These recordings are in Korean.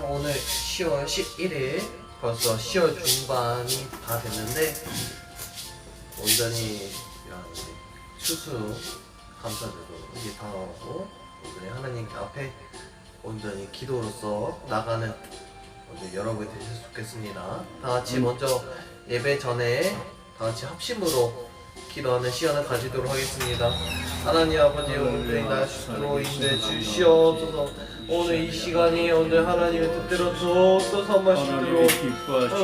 오늘 10월 11일 벌써 10월 중반이 다 됐는데 온전히 추수 감사드리고 이게 다 나오고 온전히 하나님 앞에 온전히 기도로서 나가는 여러분 되셨으면 좋겠습니다. 다 같이 먼저 예배 전에 다 같이 합심으로 기도하는 시간을 가지도록 하겠습니다. 하나님 아버지 오늘 날씨로 인해 주시옵소서. 오늘 이 시간이 오늘 하나님의 뜻대로 또 선마시도록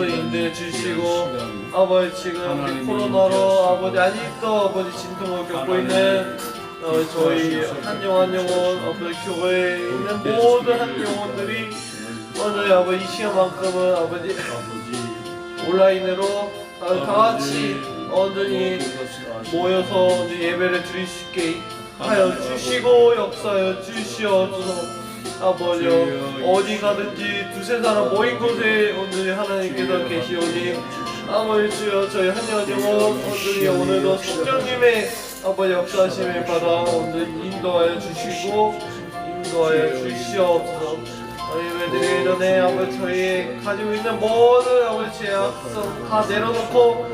인해 주시고 아버지 지금 코로나로 아버지 아직도 아버지 진통을 겪고 있는 저희 한영 아버지 교회에 있는 모든 한 영혼들이 오늘 아버지 이 시간만큼은 아버지 온라인으로 다 같이 온전히 모여서 예배를 드릴 수 있게 하여 주시고 역사하여 주시옵소서. 아버지 어디 가든지 두세 사람 모인 곳에 온전히 하나님께서 계시오니 아버지 주여 저희 한영원 온전히 오늘도 성령님의 아버지 역사하심을 받아 온전히 인도하여 주시고 인도하여 주시옵소서. 예배드리기 전에 아버지 저희 가지고 있는 모든 아버지 죄악성 다 내려놓고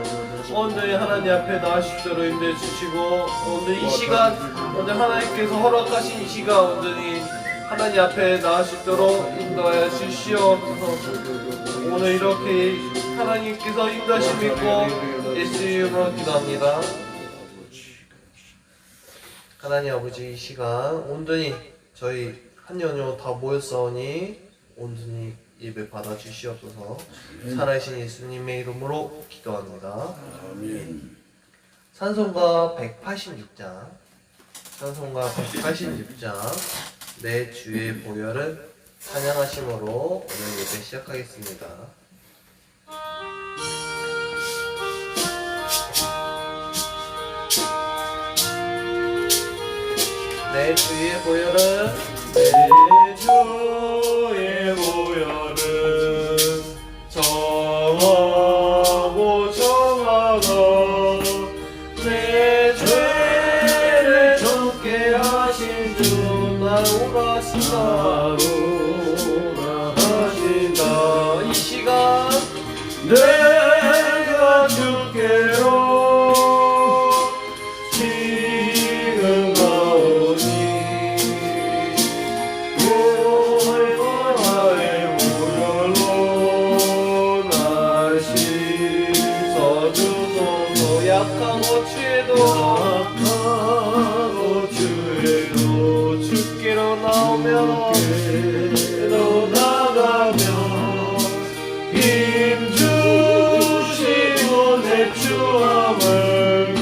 오늘 하나님 앞에 나아시도록 인도해 주시고 오늘 이 시간 오늘 하나님께서 허락하신 이 시간 온전히 하나님 앞에 나아시도록 인도하여 주시옵소서. 오늘 이렇게 하나님께서 인도하심 믿고 예수 이름으로 기도합니다. 하나님 아버지 이 시간 온전히 저희 한영혼 다 모였사오니 온전히 예배 받아 주시옵소서. 살아계신 예수님의 이름으로 기도합니다. 아멘. 찬송가 186장 찬송가 186장 내 주의 보혈을 찬양하심으로 오늘 예배 시작하겠습니다. 내 주의 보혈은 내 주의 보혈은 정하고 정하다 내 죄를 좁게 하신 주 나오라 하신다 이 시간 내가 주께로 약하고 죄도 주께로 나오며 나가며 힘 주시고 내 추함을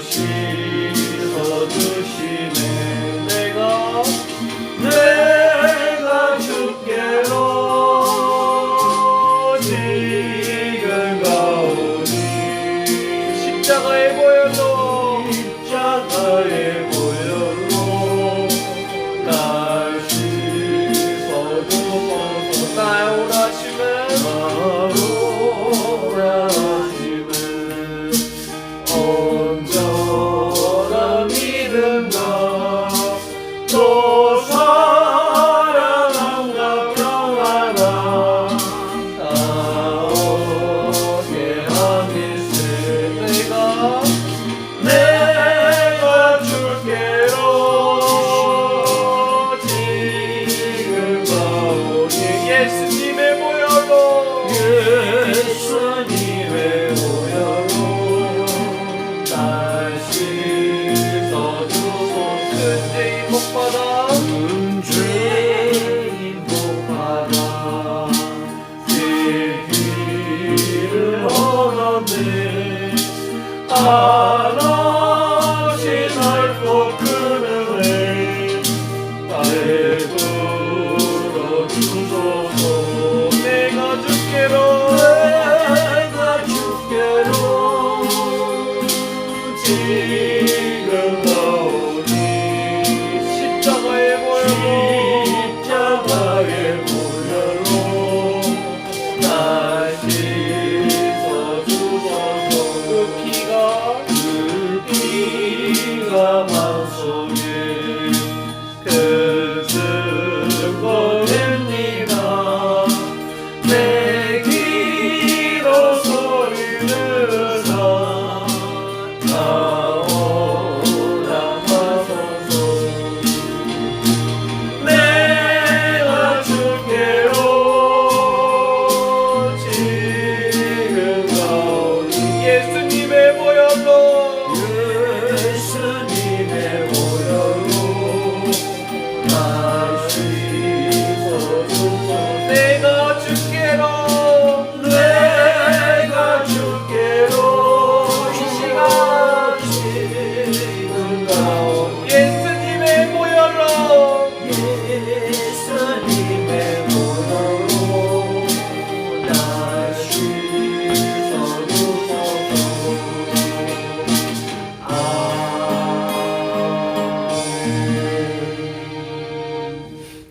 보시서 주시네 내가 주께로 지금 가오니 십자가의 보혈로 날 씻어주소서. 날 오라심은 온전한 믿음과 또 사랑함과 평안함 나오게 하기를 내가 주께로 지금 가오니 예수님의 보혈로 날 씻어주소서. 큰 죄인 복받아 내 길을 얻었네 하나씩 넓고 큰 은혜 베풀어 주소서. 내가 주께로 지금 나오니 십자가의 보혈로 내가 주께로 이 시간 예수님의 보혈로 날 씻어주소서.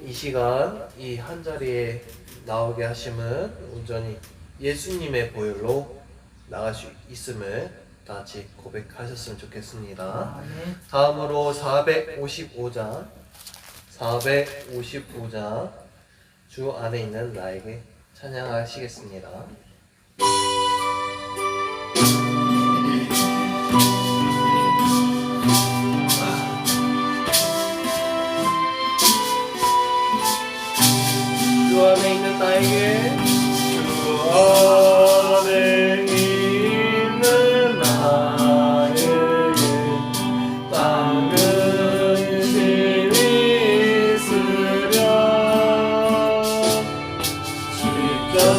이 시간 이 한 자리에 나오게 하심은 온전히 예수님의 보혈로 나갈 수 있음을 다 같이 고백하셨으면 좋겠습니다. 다음으로 455장 주 안에 있는 나에게 찬양하시겠습니다. 주 안에 있는 나에게 주 안에 있는 나에게 당근심이 있으랴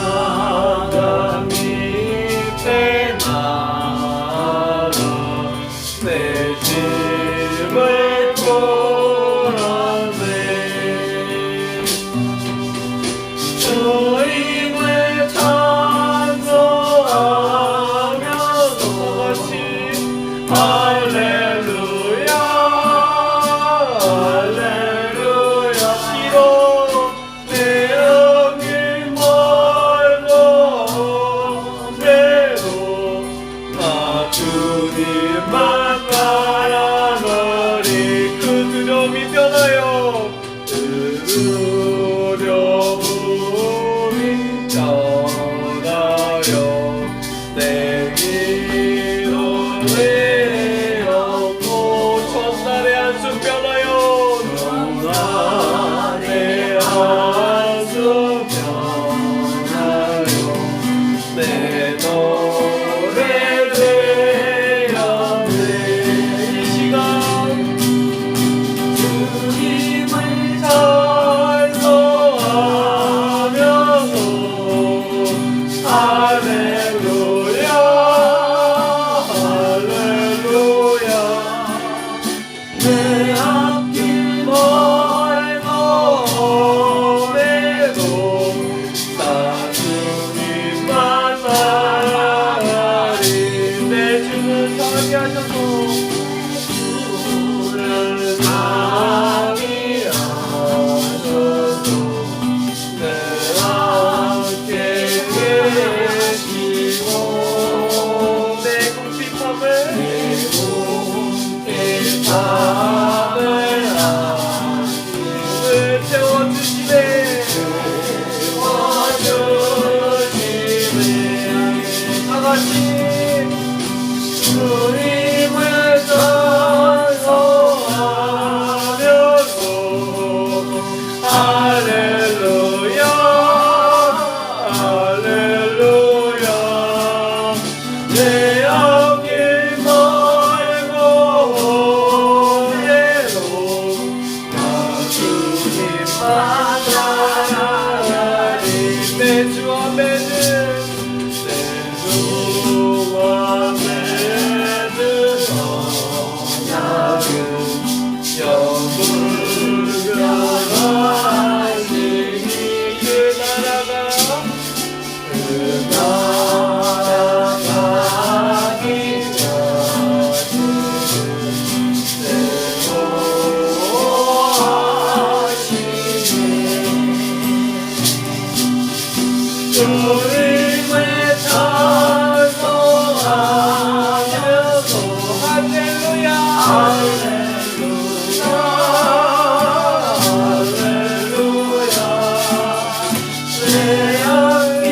십자가 밑에 나가 내 짐을 풀었네 주님을 찬송하며 같이 할렐루야 할렐루야 시로 내 여길 멀고 그래도 나 주님만 바라노니 그 두려움이 변하여 그 두려움이 변하여 내 기도에 얻고 첫날의 한숨 변하여 첫날의 한숨 변하여 내 노래 되었네 이 시간 주님을 찬송하면서 할렐루야 할렐루야 내 앞길 멀고 험해도 나 주님만 바라리 내 주는 살게 하셔서 주를 살게 하셔서 내 함께 계시고 내 궁핍함을 채워주시네 다같이 주님을 찬송하면서 할렐루야 할렐루야 내 앞길 멀고 험해도 나 주님만 바라리 내 주 앞에는 영불변하시니 그 나라가 기까지 내고하시네 주님을 찬송하면서 할렐루야 할렐루야 할렐루야 내 앞길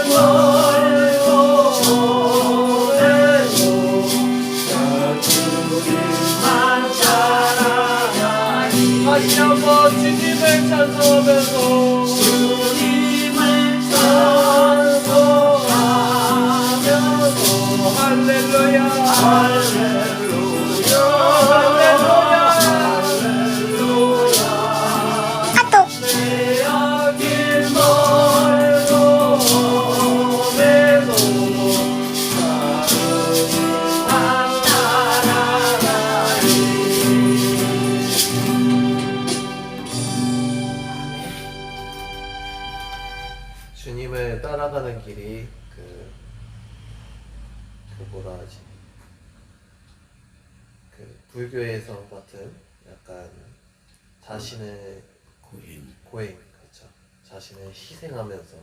멀고 험해도 나 주님만 사랑하니 다시 한번 주님을 찬송하면서 주님을 찬송하면서 할렐루야 할렐루야 할렐루야 할렐루야 내 앞길 주님을 따라가는 길이 뭐라 하지? 불교에서 같은 약간 자신의 고행, 그렇죠. 자신을 희생하면서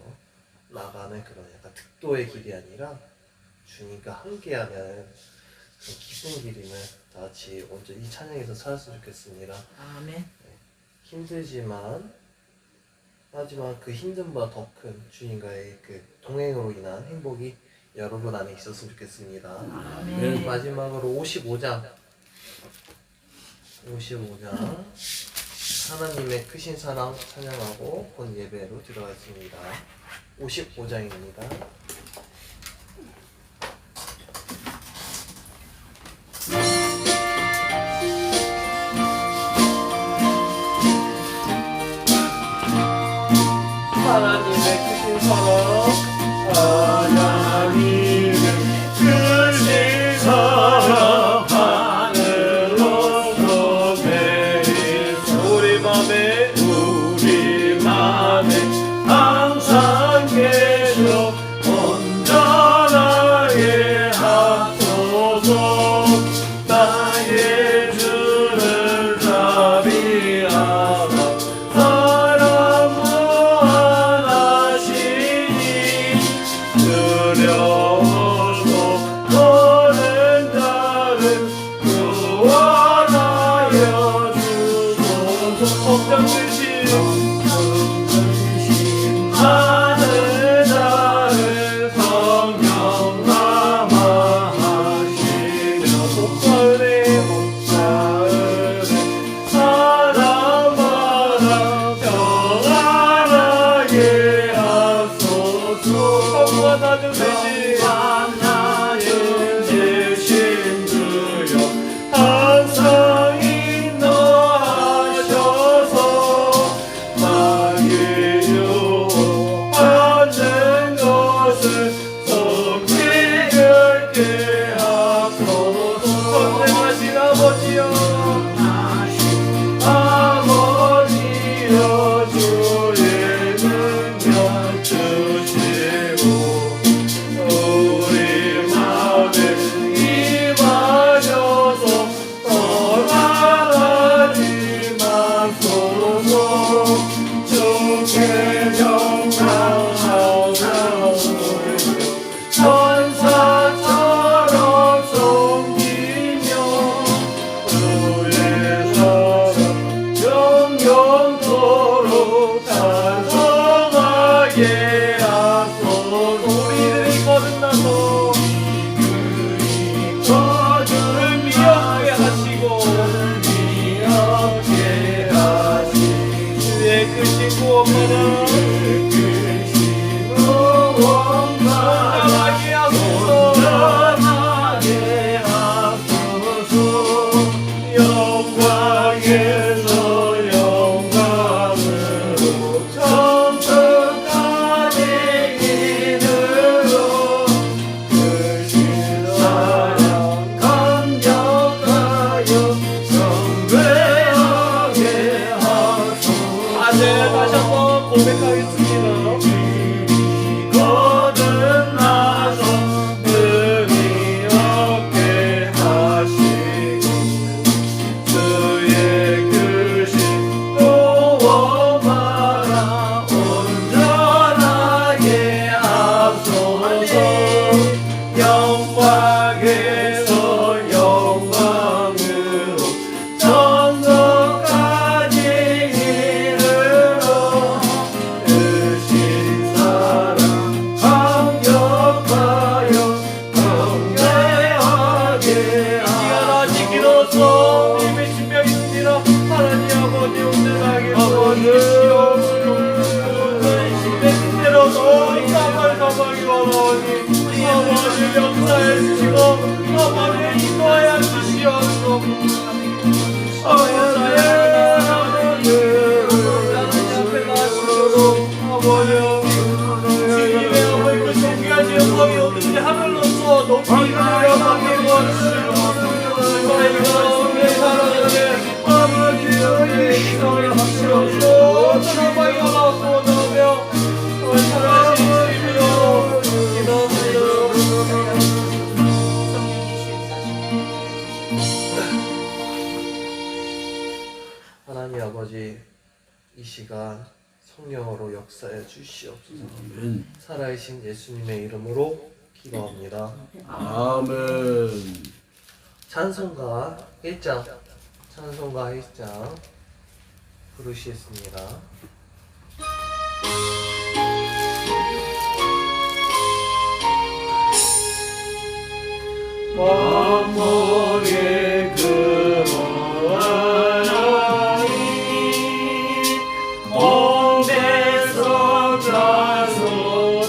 나가는 그런 약간 특도의 길이 아니라 주님과 함께하는 그런 기쁜 길임을 다 같이 먼저 이 찬양에서 찾았으면 좋겠습니다. 아멘. 힘들지만 하지만 그 힘듦보다 더 큰 주님과의 그 동행으로 인한 행복이 여러분 안에 있었으면 좋겠습니다. 아멘. 마지막으로 55장 하나님의 크신 사랑 찬양하고 본 예배로 들어가겠습니다. 55장입니다. 하나님의 크신 사랑, 하나님의 크신 사랑, 하늘로서 내리소 우리 맘에 항상 계셔 온전하게 하소서. 나의 주를 자비하라 사랑 무한하시니 두려워서 떠는 자를 구원하여 주소서. 걱정되시 하는 자를 성령 남아하시며 목사을에 사랑하라 평안하게 하소서. 평안하는 대신 주여 항상 인도하셔서 마귀 유혹하는 것을 섬기게 하소서. 선생하신 아버지여 주의 능력 주시고 우리 마음에 임하셔서 떠나가지 마소서. 주께 영광하옵소서. 천사처럼 섬기며 주의 사랑 영영토록 찬송하게 하소서. 우리들이 거듭나서 저주를 미역게 하시고 주의 크신 구원받아 온전하게 하소서. 영광에서 영광으로 천국까지 이르러 크신 사랑 감격하여 경배하게 하소서. 다시 한번 고백하겠습니다. 거듭나서 능히 얻게 하시고 주의 크신 구원받아 온전하게 하소서. 영광에서 영광으로 천국까지 이르러 크신 사랑 감격하여 경배하게 하소서. 지키로서 님의 신명이니라. 하나님 아버지 온전하게 보여주시오. 신의 뜻대로 너희 사방이 원하오니 아버지 역사해 주시고 아버지 인도하여 주시옵소서. 아버지 앞에 나아주시고 아버지 주님의 아버지 그 존귀하신 영광이 오든지 하늘로서 높이 들려 받기를 원하시고 저희가 우리의 사랑하게 아버지 우리의 기도를 하시옵소서. 사랑하여 나오며 사랑하신 성령으로 역사해 주시옵소서. 아멘. 살아계신 예수님의 이름으로 기도합니다. 아멘. 찬송가 1장 부르시겠습니다. 만목의 근원하니 홍대성 찬송드리고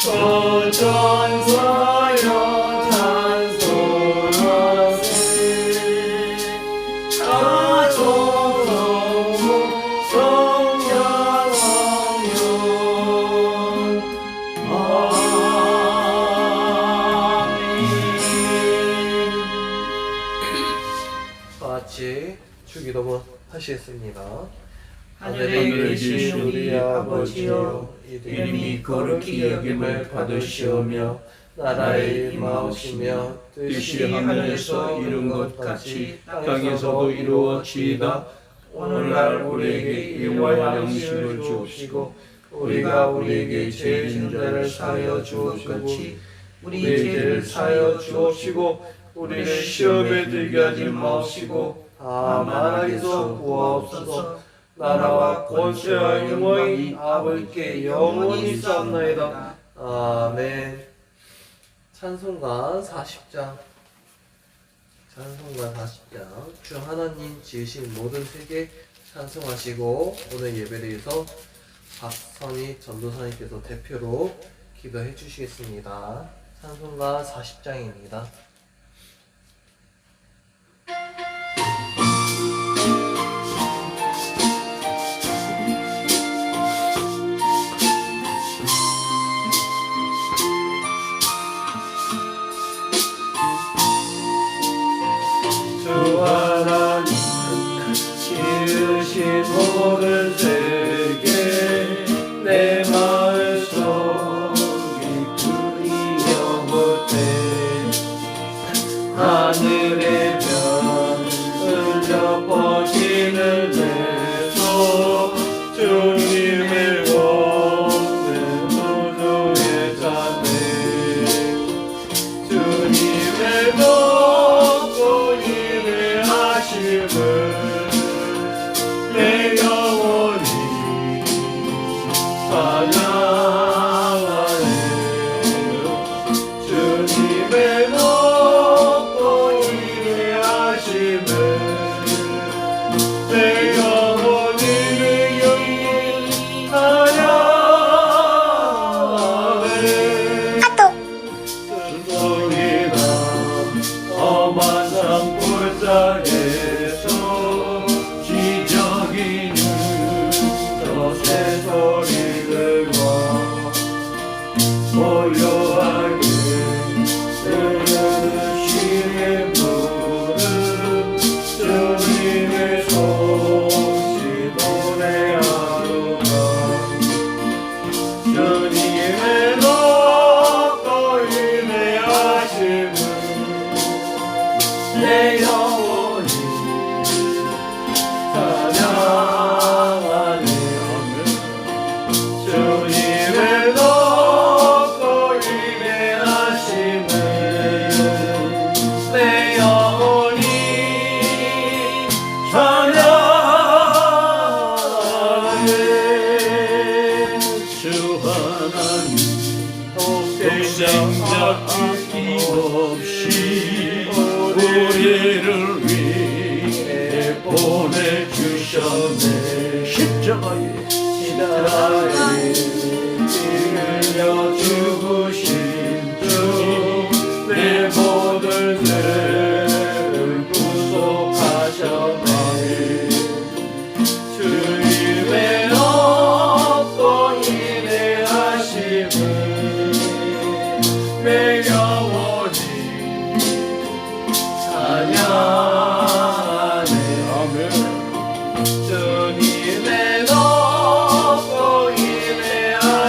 전전사여 찬송하세 아종성무 성령왕요 같이 주기도문 하시겠습니다. 하늘에 계신 우리 아버지여, 이름이 거룩히 여김을 받으시오며 나라의 임하오시며 뜻이 하늘에서 이룬 것 같이 땅에서도 이루어지이다. 오늘날 우리에게 일용할 양식을 주옵시고 우리가 우리에게 죄 지은 자를 사하여 주옵 같이 우리 죄를 사하여 주옵시고 우리를 시험에 들게 하지 마옵시고 다만 악에서 구하옵소서. 나라와 권세와 영광이 아버지께 영원히 쌓나이다. 아멘. 찬송가 40장 주 하나님 지으신 모든 세계 찬송하시고 오늘 예배대에서 박선희 전도사님께서 대표로 기도해 주시겠습니다. 찬송가 40장입니다. 하나님 지으신 모든 세계 내 마음속에 그리 영원해 하늘의 별을 덮어지는 내손 주님을 보는 우주의 자네 주님을 돕고 내 영혼이 찬양하네 주님의 높고 인내하심을 내 영혼이 찬양하네 순종이나 험한 산골짜기에 고요하게 흐르는 시의 물은 주님의 소식 노래하노라 주님의 높고 인내하심을 내 영혼이 찬양하네 주님의 생각 아낌없이 우리를 위해 보내주셨네 십자가에 흘려 죽으신 주 내 모든 죄를 구속하셨네 주님의 높고 인내하심을 내 영혼이 찬양하네 아멘 주님의 높고 인내하심을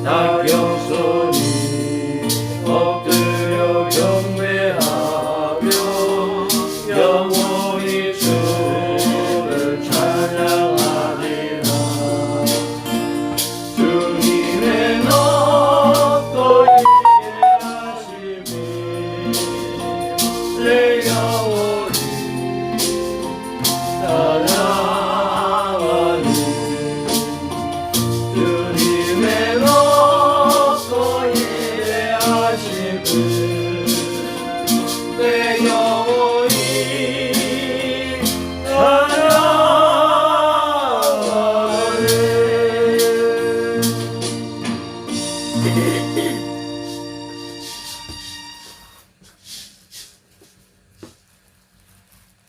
나 겸손히 엎드려 경배하며 영원히 주를 찬양하리라. 주님의 높고 예하심이 내 영혼이 찬양하니 주님의 높고 예하심을 내 영혼이 찬양하네.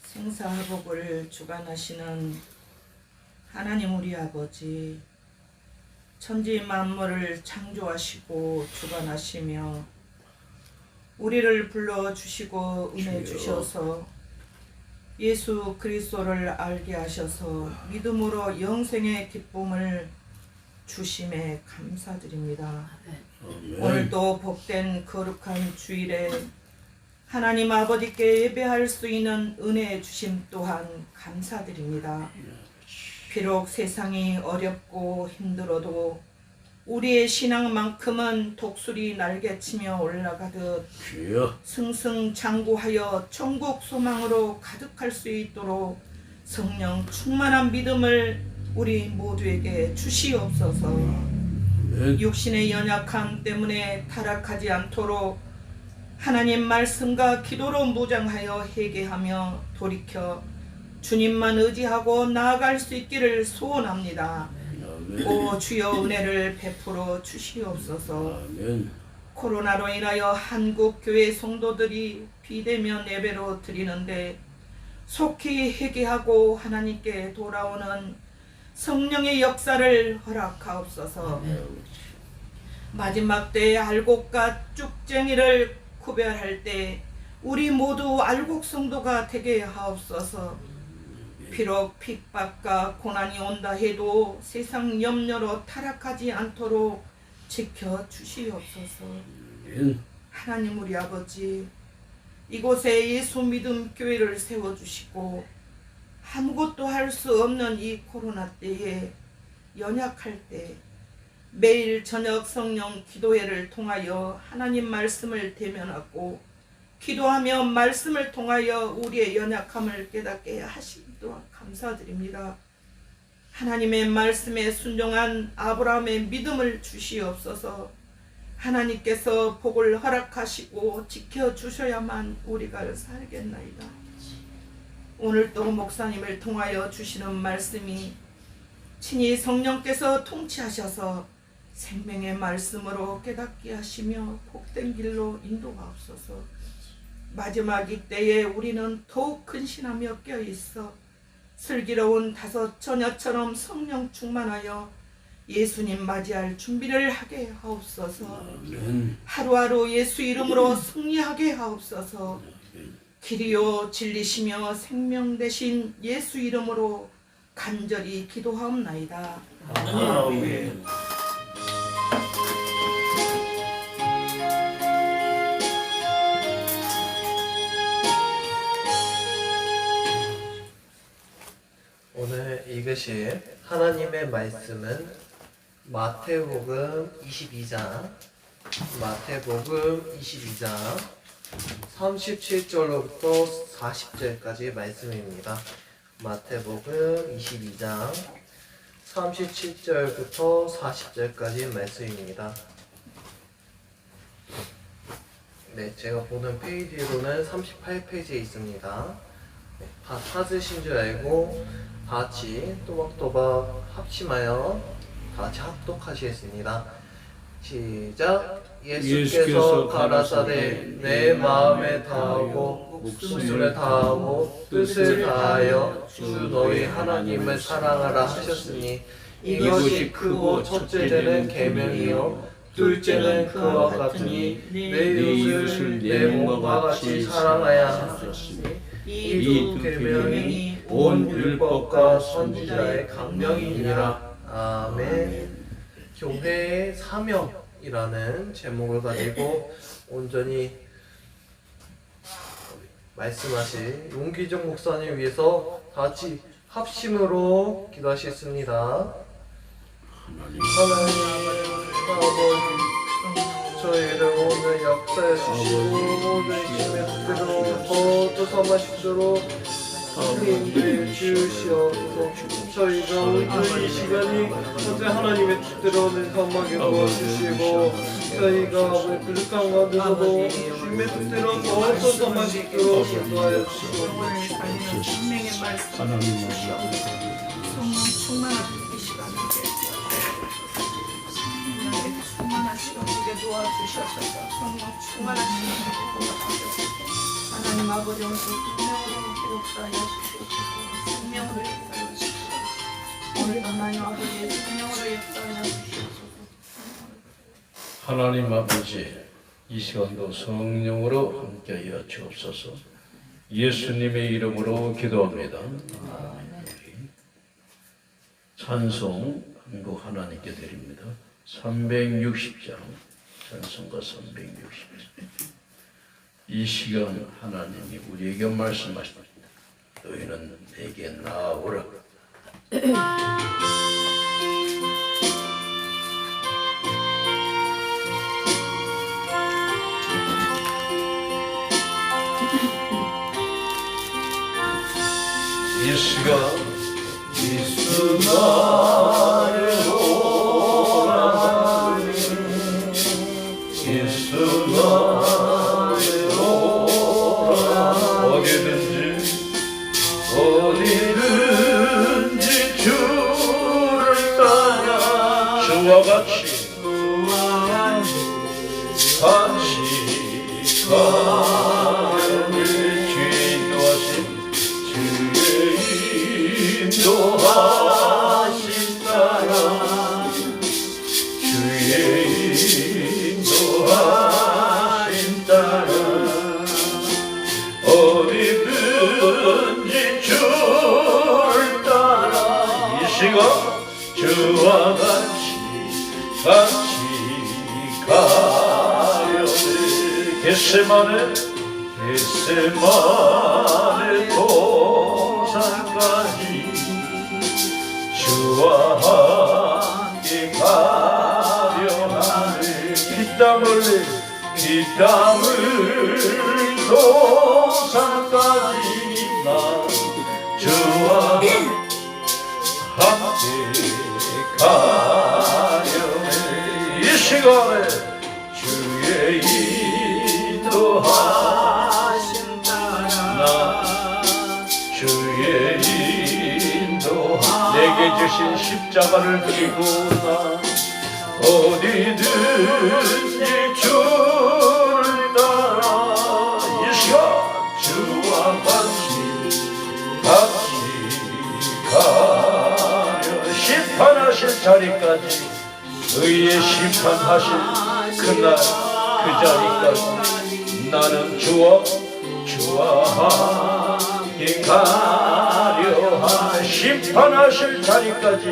생사화복을 주관하시는 하나님 우리 아버지, 천지 만물을 창조하시고 주관하시며 우리를 불러주시고 은혜 주셔서 예수 그리스도를 알게 하셔서 믿음으로 영생의 기쁨을 주심에 감사드립니다. 오늘도 복된 거룩한 주일에 하나님 아버지께 예배할 수 있는 은혜 주심 또한 감사드립니다. 비록 세상이 어렵고 힘들어도 우리의 신앙만큼은 독수리 날개치며 올라가듯 주여 승승장구하여 천국 소망으로 가득할 수 있도록 성령 충만한 믿음을 우리 모두에게 주시옵소서. 육신의 연약함 때문에 타락하지 않도록 하나님 말씀과 기도로 무장하여 회개하며 돌이켜 주님만 의지하고 나아갈 수 있기를 소원합니다. 오 주여 은혜를 베풀어 주시옵소서. 아멘. 코로나로 인하여 한국 교회 성도들이 비대면 예배로 드리는데 속히 회개하고 하나님께 돌아오는 성령의 역사를 허락하옵소서. 마지막 때의 알곡과 쭉쟁이를 구별할 때 우리 모두 알곡 성도가 되게 하옵소서. 비록 핍박과 고난이 온다 해도 세상 염려로 타락하지 않도록 지켜주시옵소서. 하나님 우리 아버지, 이곳에 예수 믿음 교회를 세워주시고 아무것도 할 수 없는 이 코로나 때에 연약할 때 매일 저녁 성령 기도회를 통하여 하나님 말씀을 대면하고 기도하며 말씀을 통하여 우리의 연약함을 깨닫게 하심 또한 감사드립니다. 하나님의 말씀에 순종한 아브라함의 믿음을 주시옵소서. 하나님께서 복을 허락하시고 지켜주셔야만 우리가 살겠나이다. 오늘도 목사님을 통하여 주시는 말씀이 친히 성령께서 통치하셔서 생명의 말씀으로 깨닫게 하시며 복된 길로 인도하옵소서. 마지막 이때에 우리는 더욱 근신하며 껴있어 슬기로운 다섯 처녀처럼 성령 충만하여 예수님 맞이할 준비를 하게 하옵소서. 하루하루 예수 이름으로 승리하게 하옵소서. 길이요 진리시며 생명 되신 예수 이름으로 간절히 기도하옵나이다. 아멘. 오늘 읽으실 하나님의 말씀은 마태복음 22장 37절로부터 40절까지 말씀입니다. 마태복음 22장 37절부터 40절까지 말씀입니다. 네, 제가 보는 페이지로는 38페이지에 있습니다. 네, 다 찾으신 줄 알고 같이 또박또박 합심하여 같이 합독하시겠습니다. 시작. 예수께서 가라사대 내 마음에 다하고 목숨을 다하고 뜻을 다하여 주 너희 하나님을 사랑하라 하셨으니 이것이 크고 첫째는 계명이요 둘째는 그와 같으니 내 이웃을 내 몸과 같이 사랑하야 하셨으니 이 두 계명이 온 율법과 선지자의 강령이니라. 아멘. 교회의 사명이라는 제목을 가지고 온전히 말씀하실 용기정 목사님 위해서 다 같이 합심으로 기도하시겠습니다. 하나님 아버지, 저희를 오늘 역사해 주시고 오늘 힘에 붙들어 더 섬하시도록 힘을 주시옵소서. 저희가 오늘 이 시간이 어제 하나님의 뜻대로는 섬하게 도와주시고 저희가 부족한 가운데서도 주님의 뜻대로 더 섬하시도록 인도하여 주시옵소서. 생명의 말씀 하나님 성령 충만한 이 시간에 성령의 충만하시고 우리에게 도와주셔서 성령 충만하시고 도와주셔서 하나님 아버지 오늘 생명으로 역사하여 주시옵소서. 생명으로 역사하여 주시옵소서. 오늘 하나님 아버지의 생명으로 역사하여 주시옵소서. 하나님 아버지, 이 시간도 성령으로 함께하여 주옵소서. 예수님의 이름으로 기도합니다. 찬송 한국 하나님께 드립니다. 360장 찬송가 360장. 이 시간 하나님이 우리에게 말씀하십니다. 너희는 내게 나오라. 예수가 어디든지 주를 따라 주와 같이 가는 주의 인도하심 주의 인도하심 따라 주의 인도하심 따라 어디든지 주를 따라 이 시간 주와 같이 가려네. 겟세마네 동산까지 주와 함께 가려 하네. 피땀 흘린 동산까지 나 주와 함께 가려네. 이 시간에 주의 인도하심 따라 주의 인도 내게 주신 십자가를 지고 나 어디든지 주를 따라 이 시간 주와 같이 가려 심판하실 자리까지 의의 심판하실 그날 그 자리까지 나는 주와 함께 가려 하네. 심판하실 자리까지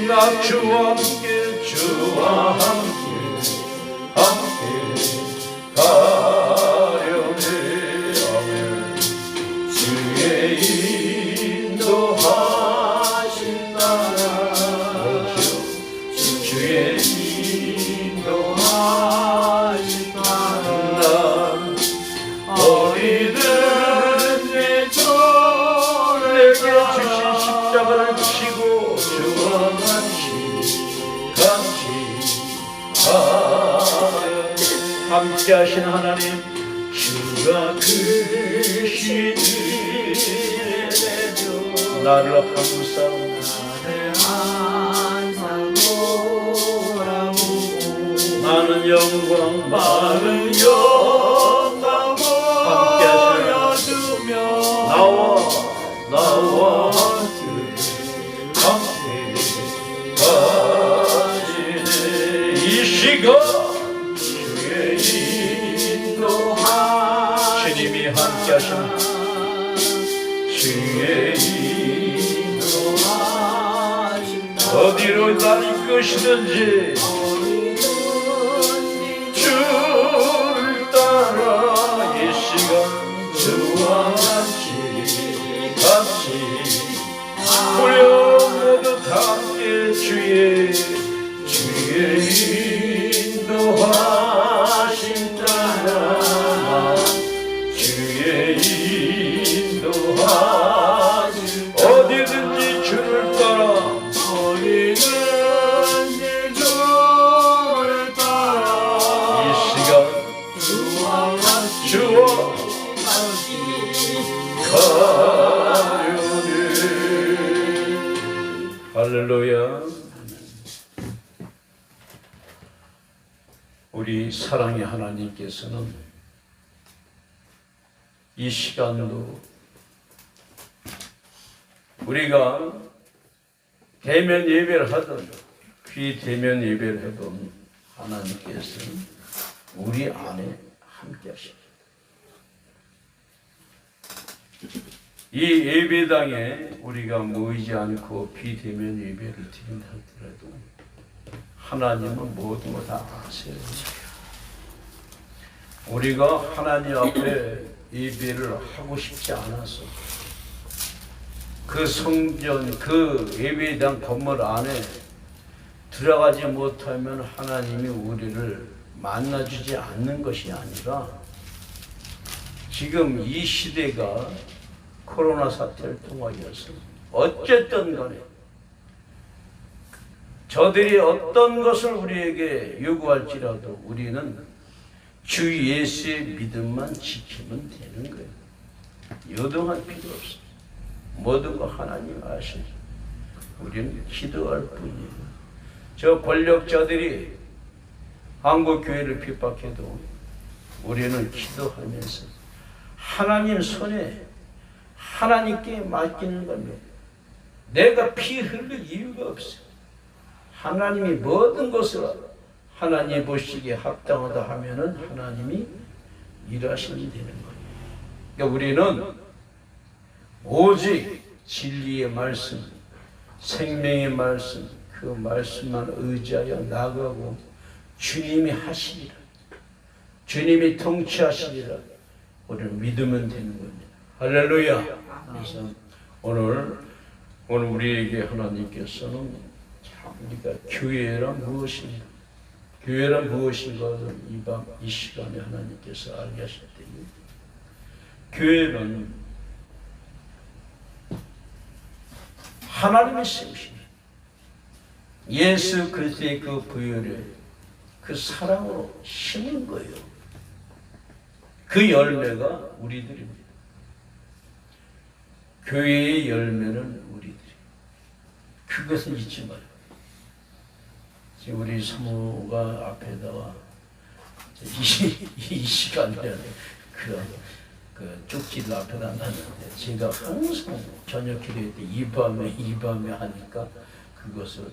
나 주와 함께 가려네. 아멘. 주의 인도하심 따라 주의 인도하심 따라 어디든지 내게 주신 십자가를 지고 주와 함께 하신 하나님 주가 크시니 나를 항상 많은 영광 함께 하시며 나와 함께 가시네. 이 시간 주님이 함께 하시는 주의 인도 어디로 날 것이든지 주를 따라 이 시간 주와 같이 우려 모두 함께 주의 인도하심 따라 주의 인도하심 어디든지 주를 따라 어디든지 주를 따라 이 시간 주와 가려니 할렐루야. 우리 사랑의 하나님께서는 이 시간도 우리가 대면 예배를 하든 비대면 예배를 하든 하나님께서는 우리 안에 함께 하십니다. 이 예배당에 우리가 모이지 않고 비대면 예배를 드린다 하더라도 하나님은 모든 거 다 아세요. 우리가 하나님 앞에 예배를 하고 싶지 않아서 그 성전, 그 예배당 건물 안에 들어가지 못하면 하나님이 우리를 만나주지 않는 것이 아니라 지금 이 시대가 코로나 사태를 통하여서 어쨌든 간에 저들이 어떤 것을 우리에게 요구할지라도 우리는 주 예수의 믿음만 지키면 되는 거예요. 요동할 필요 없어요. 모든 거 하나님 아시죠. 우리는 기도할 뿐이에요. 저 권력자들이 한국 교회를 핍박해도 우리는 기도하면서 하나님 손에 하나님께 맡기는 겁니다. 내가 피 흘릴 이유가 없어요. 하나님이 모든 것을 하나님 보시기에 합당하다 하면은 하나님이 일하시면 되는 거예요. 그러니까 우리는 오직 진리의 말씀, 생명의 말씀, 그 말씀만 의지하여 나가고 주님이 하시리라, 주님이 통치하시리라 우리는 믿으면 되는 겁니다. 할렐루야. 그래서 오늘 우리에게 하나님께서는 우리가 교회란 무엇인가, 교회란 무엇인가를 이 시간에 하나님께서 알게 하실 때에 교회는 하나님이 세우신 예수 그리스도의 그 부여를 그 사랑으로 심은 거예요. 그 열매가 우리들입니다. 교회의 열매는 우리들이. 그것을 잊지 말아요. 지금 우리 사모가 앞에다가 이 시간이라는 그 쪽지를 앞에다 놨는데 제가 항상 저녁 기도회 때 이 밤에 하니까 그것을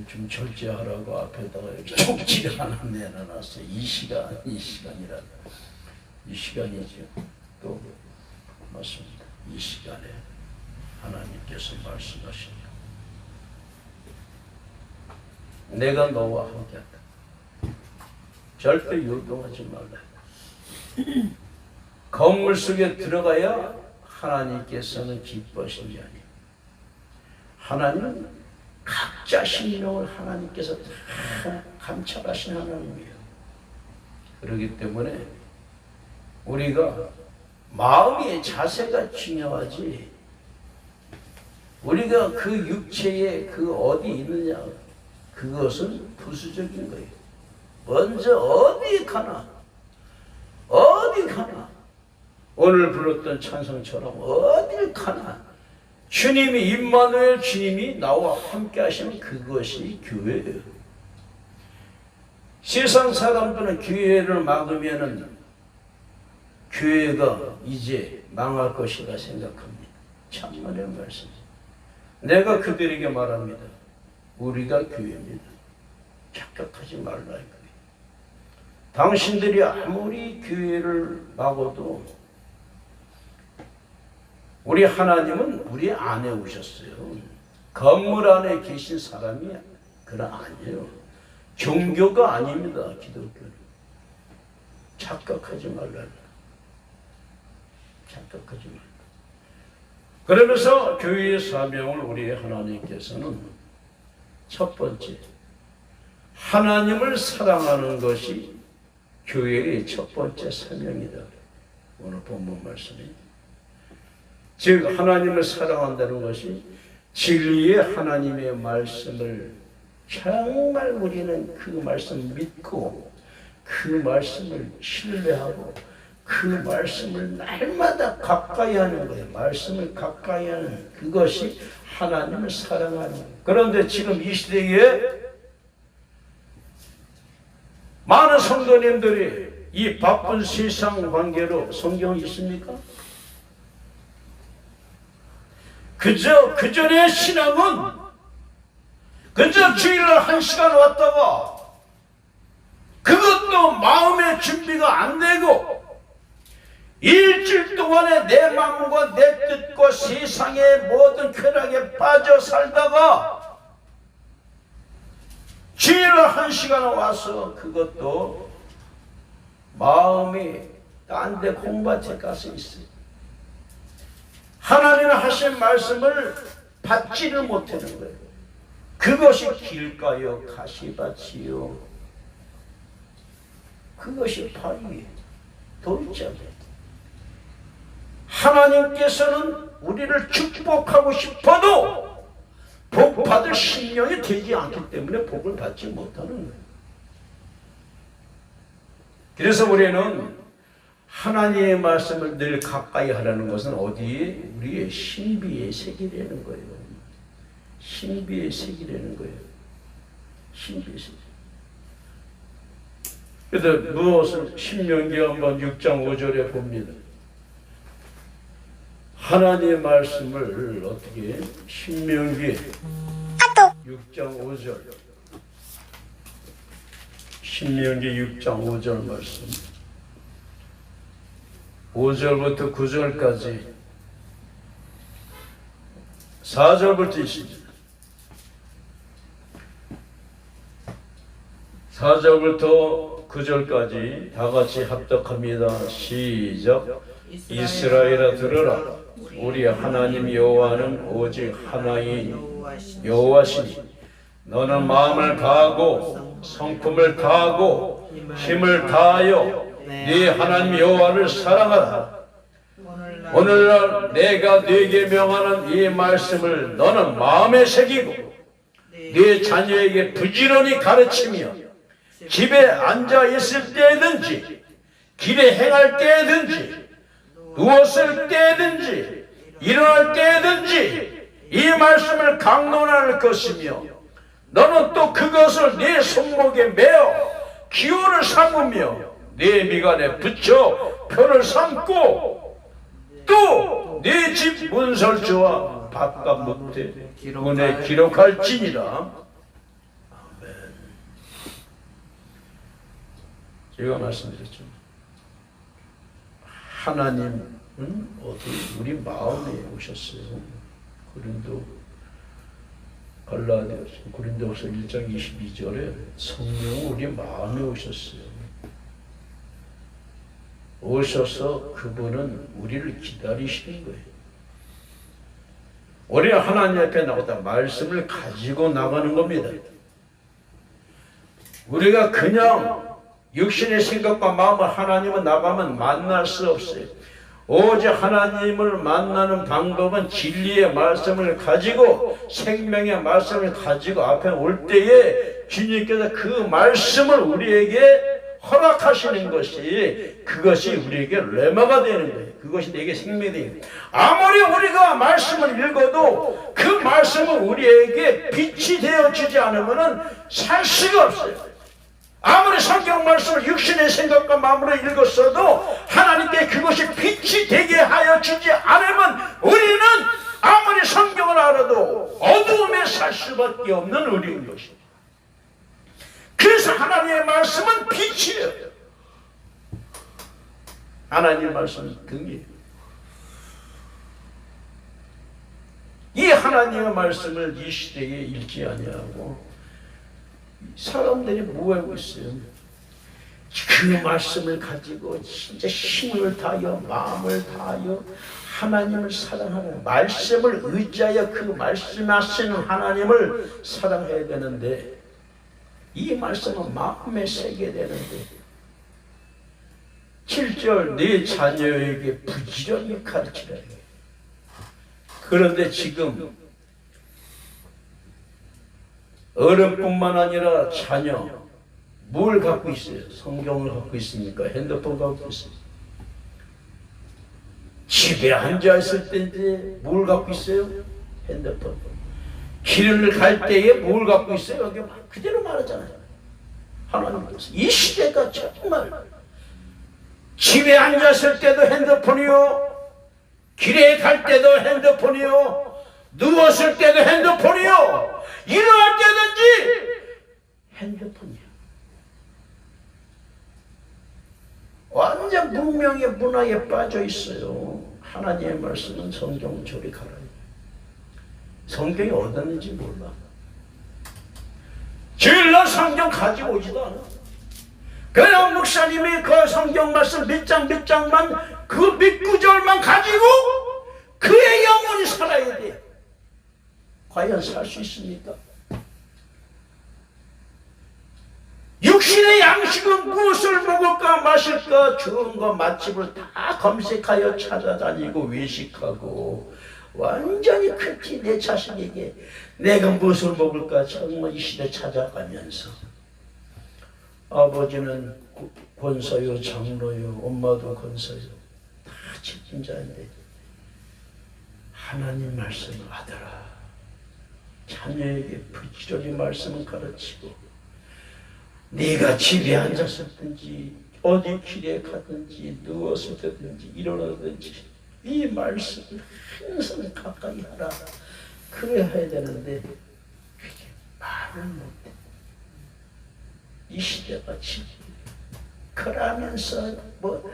좀 절제하라고 앞에다가 이렇게 쪽지를 하나 내놔놨어요. 이 시간이란 이 시간이죠. 또 맞습니다. 이 시간에 하나님께서 말씀하십니다. 내가 너와 함께한다. 절대 요동하지 말라. 건물 속에 들어가야 하나님께서는 기뻐하신 게 아니에요. 하나님은 각자 신명을 하나님께서 다 감찰하신 하나님이에요. 그렇기 때문에 우리가 마음의 자세가 중요하지 우리가 그 육체에 그 어디 있느냐 그것은 부수적인 거예요. 먼저 어디 가나 오늘 불렀던 찬송처럼 어딜 가나 주님이 임마누엘 주님이 나와 함께 하시는 그것이 교회예요. 세상 사람들은 교회를 막으면은 교회가 이제 망할 것이라 생각합니다. 참말의 말씀입니다. 내가 그들에게 말합니다. 우리가 교회입니다. 착각하지 말라 이거예요. 당신들이 아무리 교회를 막아도 우리 하나님은 우리 안에 오셨어요. 건물 안에 계신 사람이 그건 아니에요. 종교가 아닙니다. 기독교는. 착각하지 말라. 착각하지 말라. 그러면서 교회의 사명을 우리 하나님께서는 첫 번째, 하나님을 사랑하는 것이 교회의 첫 번째 사명이다. 오늘 본문 말씀이. 즉 하나님을 사랑한다는 것이 진리의 하나님의 말씀을 정말 우리는 그 말씀을 믿고 그 말씀을 신뢰하고 그 말씀을 날마다 가까이 하는 거예요. 말씀을 가까이 하는 그것이 하나님을 사랑하는 거예요. 그런데 지금 이 시대에 많은 성도님들이 이 바쁜 세상 관계로 성경이 있습니까? 그전의 신앙은 그저 주일날 1시간 왔다가 그것도 마음의 준비가 안 되고 일주일 동안에 내 마음과 내 뜻과 세상의 모든 쾌락에 빠져 살다가 주일날 1시간 와서 그것도 마음이 딴 데 공밭에 가서 있어요. 하나님 하신 말씀을 받지를 못하는 거예요. 그것이 길가요 가시밭이요 그것이 바위예요. 돌짝이에요. 하나님께서는 우리를 축복하고 싶어도 복 받을 심령이 되지 않기 때문에 복을 받지 못하는 거예요. 그래서 우리는 하나님의 말씀을 늘 가까이 하라는 것은 어디에? 우리의 신비의 색이라는 거예요. 신비의 색이라는 거예요. 신비의 색. 그래서 무엇을 신명기 한번 6장 5절에 봅니다. 하나님의 말씀을 어떻게 해? 신명기 6장 5절 신명기 6장 5절 말씀 5절부터 9절까지 4절부터 있습니다. 4절부터 9절까지 다 같이 합독합니다. 시작. 이스라엘아 들으라. 우리 하나님 여호와는 오직 하나인 여호와시니 너는 마음을 다하고 성품을 다하고 힘을 다하여 네 하나님 여호와를 사랑하라. 오늘날 내가 네게 명하는 이 말씀을 너는 마음에 새기고 네 자녀에게 부지런히 가르치며 집에 앉아 있을 때든지 길에 행할 때든지 누웠을 때든지 일어날 때든지 이 말씀을 강론할 것이며 너는 또 그것을 네 손목에 매어 기호를 삼으며 네 미간에 붙여 표를 삼고 또 네 집 문설주와 바깥 문에 기록할지니라. 아멘. 제가 말씀드렸죠. 하나님은 어디 우리 마음에 오셨어요. 고린도후서 1장 22절에 성령은 우리 마음에 오셨어요. 오셔서 그분은 우리를 기다리시는 거예요. 우리는 하나님 앞에 나가다 말씀을 가지고 나가는 겁니다. 우리가 그냥 육신의 생각과 마음을 하나님을 나가면 만날 수 없어요. 오직 하나님을 만나는 방법은 진리의 말씀을 가지고 생명의 말씀을 가지고 앞에 올 때에 주님께서 그 말씀을 우리에게 허락하시는 것이 그것이 우리에게 레마가 되는 거예요. 그것이 내게 생명이 되는 거예요. 아무리 우리가 말씀을 읽어도 그 말씀은 우리에게 빛이 되어주지 않으면 살 수가 없어요. 아무리 성경 말씀을 육신의 생각과 마음으로 읽었어도 하나님께 그것이 빛이 되게 하여 주지 않으면 우리는 아무리 성경을 알아도 어두움에 살 수밖에 없는 우리인 것입니다. 그래서 하나님의 말씀은 빛이에요. 하나님의 말씀은 등이에요. 이 하나님의 말씀을 이 시대에 읽지 아니하고 사람들이 뭐 하고 있어요? 그 말씀을 가지고 진짜 힘을 다하여 마음을 다하여 하나님을 사랑하는 말씀을 의지하여 그 말씀하시는 하나님을 사랑해야 되는데 이 말씀은 마음에 새게 되는데 7절 네 자녀에게 부지런히 가르치라. 그런데 지금 어른뿐만 아니라 자녀 뭘 갖고 있어요? 성경을 갖고 있습니까? 핸드폰 갖고 있어요. 집에 앉아있을 때인데 뭘 갖고 있어요? 핸드폰. 길을 갈 때에 뭘 갖고 있어요? 여기 그대로 말하잖아요. 하나님께서 이 시대가 정말 집에 앉았을 때도 핸드폰이요, 길에 갈 때도 핸드폰이요, 누웠을 때도 핸드폰이요, 일어날 때든지 핸드폰이요. 완전 문명의 문화에 빠져 있어요. 하나님의 말씀은 성경 저리 가라. 성경이 어딨는지 몰라. 주일날 성경 가지고 오지도 않아. 그냥 목사님이 그 성경 말씀 몇 장만 그 몇 구절만 가지고 그의 영혼이 살아야 돼. 과연 살 수 있습니까? 육신의 양식은 무엇을 먹을까 마실까 좋은 거 맛집을 다 검색하여 찾아다니고 외식하고 완전히 크게 내 자신에게 내가 무엇을 먹을까 정말 이 시대 찾아가면서 아버지는 권사요 장로요 엄마도 권사요 다 책임자인데 하나님 말씀을 하더라. 자녀에게 부지런히 말씀을 가르치고 네가 집에 앉았었든지 어디 길에 가든지 누웠을 때든지 일어나든지 이 말씀을 항상 가까이 하라. 그래야 해야 되는데 그게 말을 못해. 이 시대가 지금 그러면서 뭐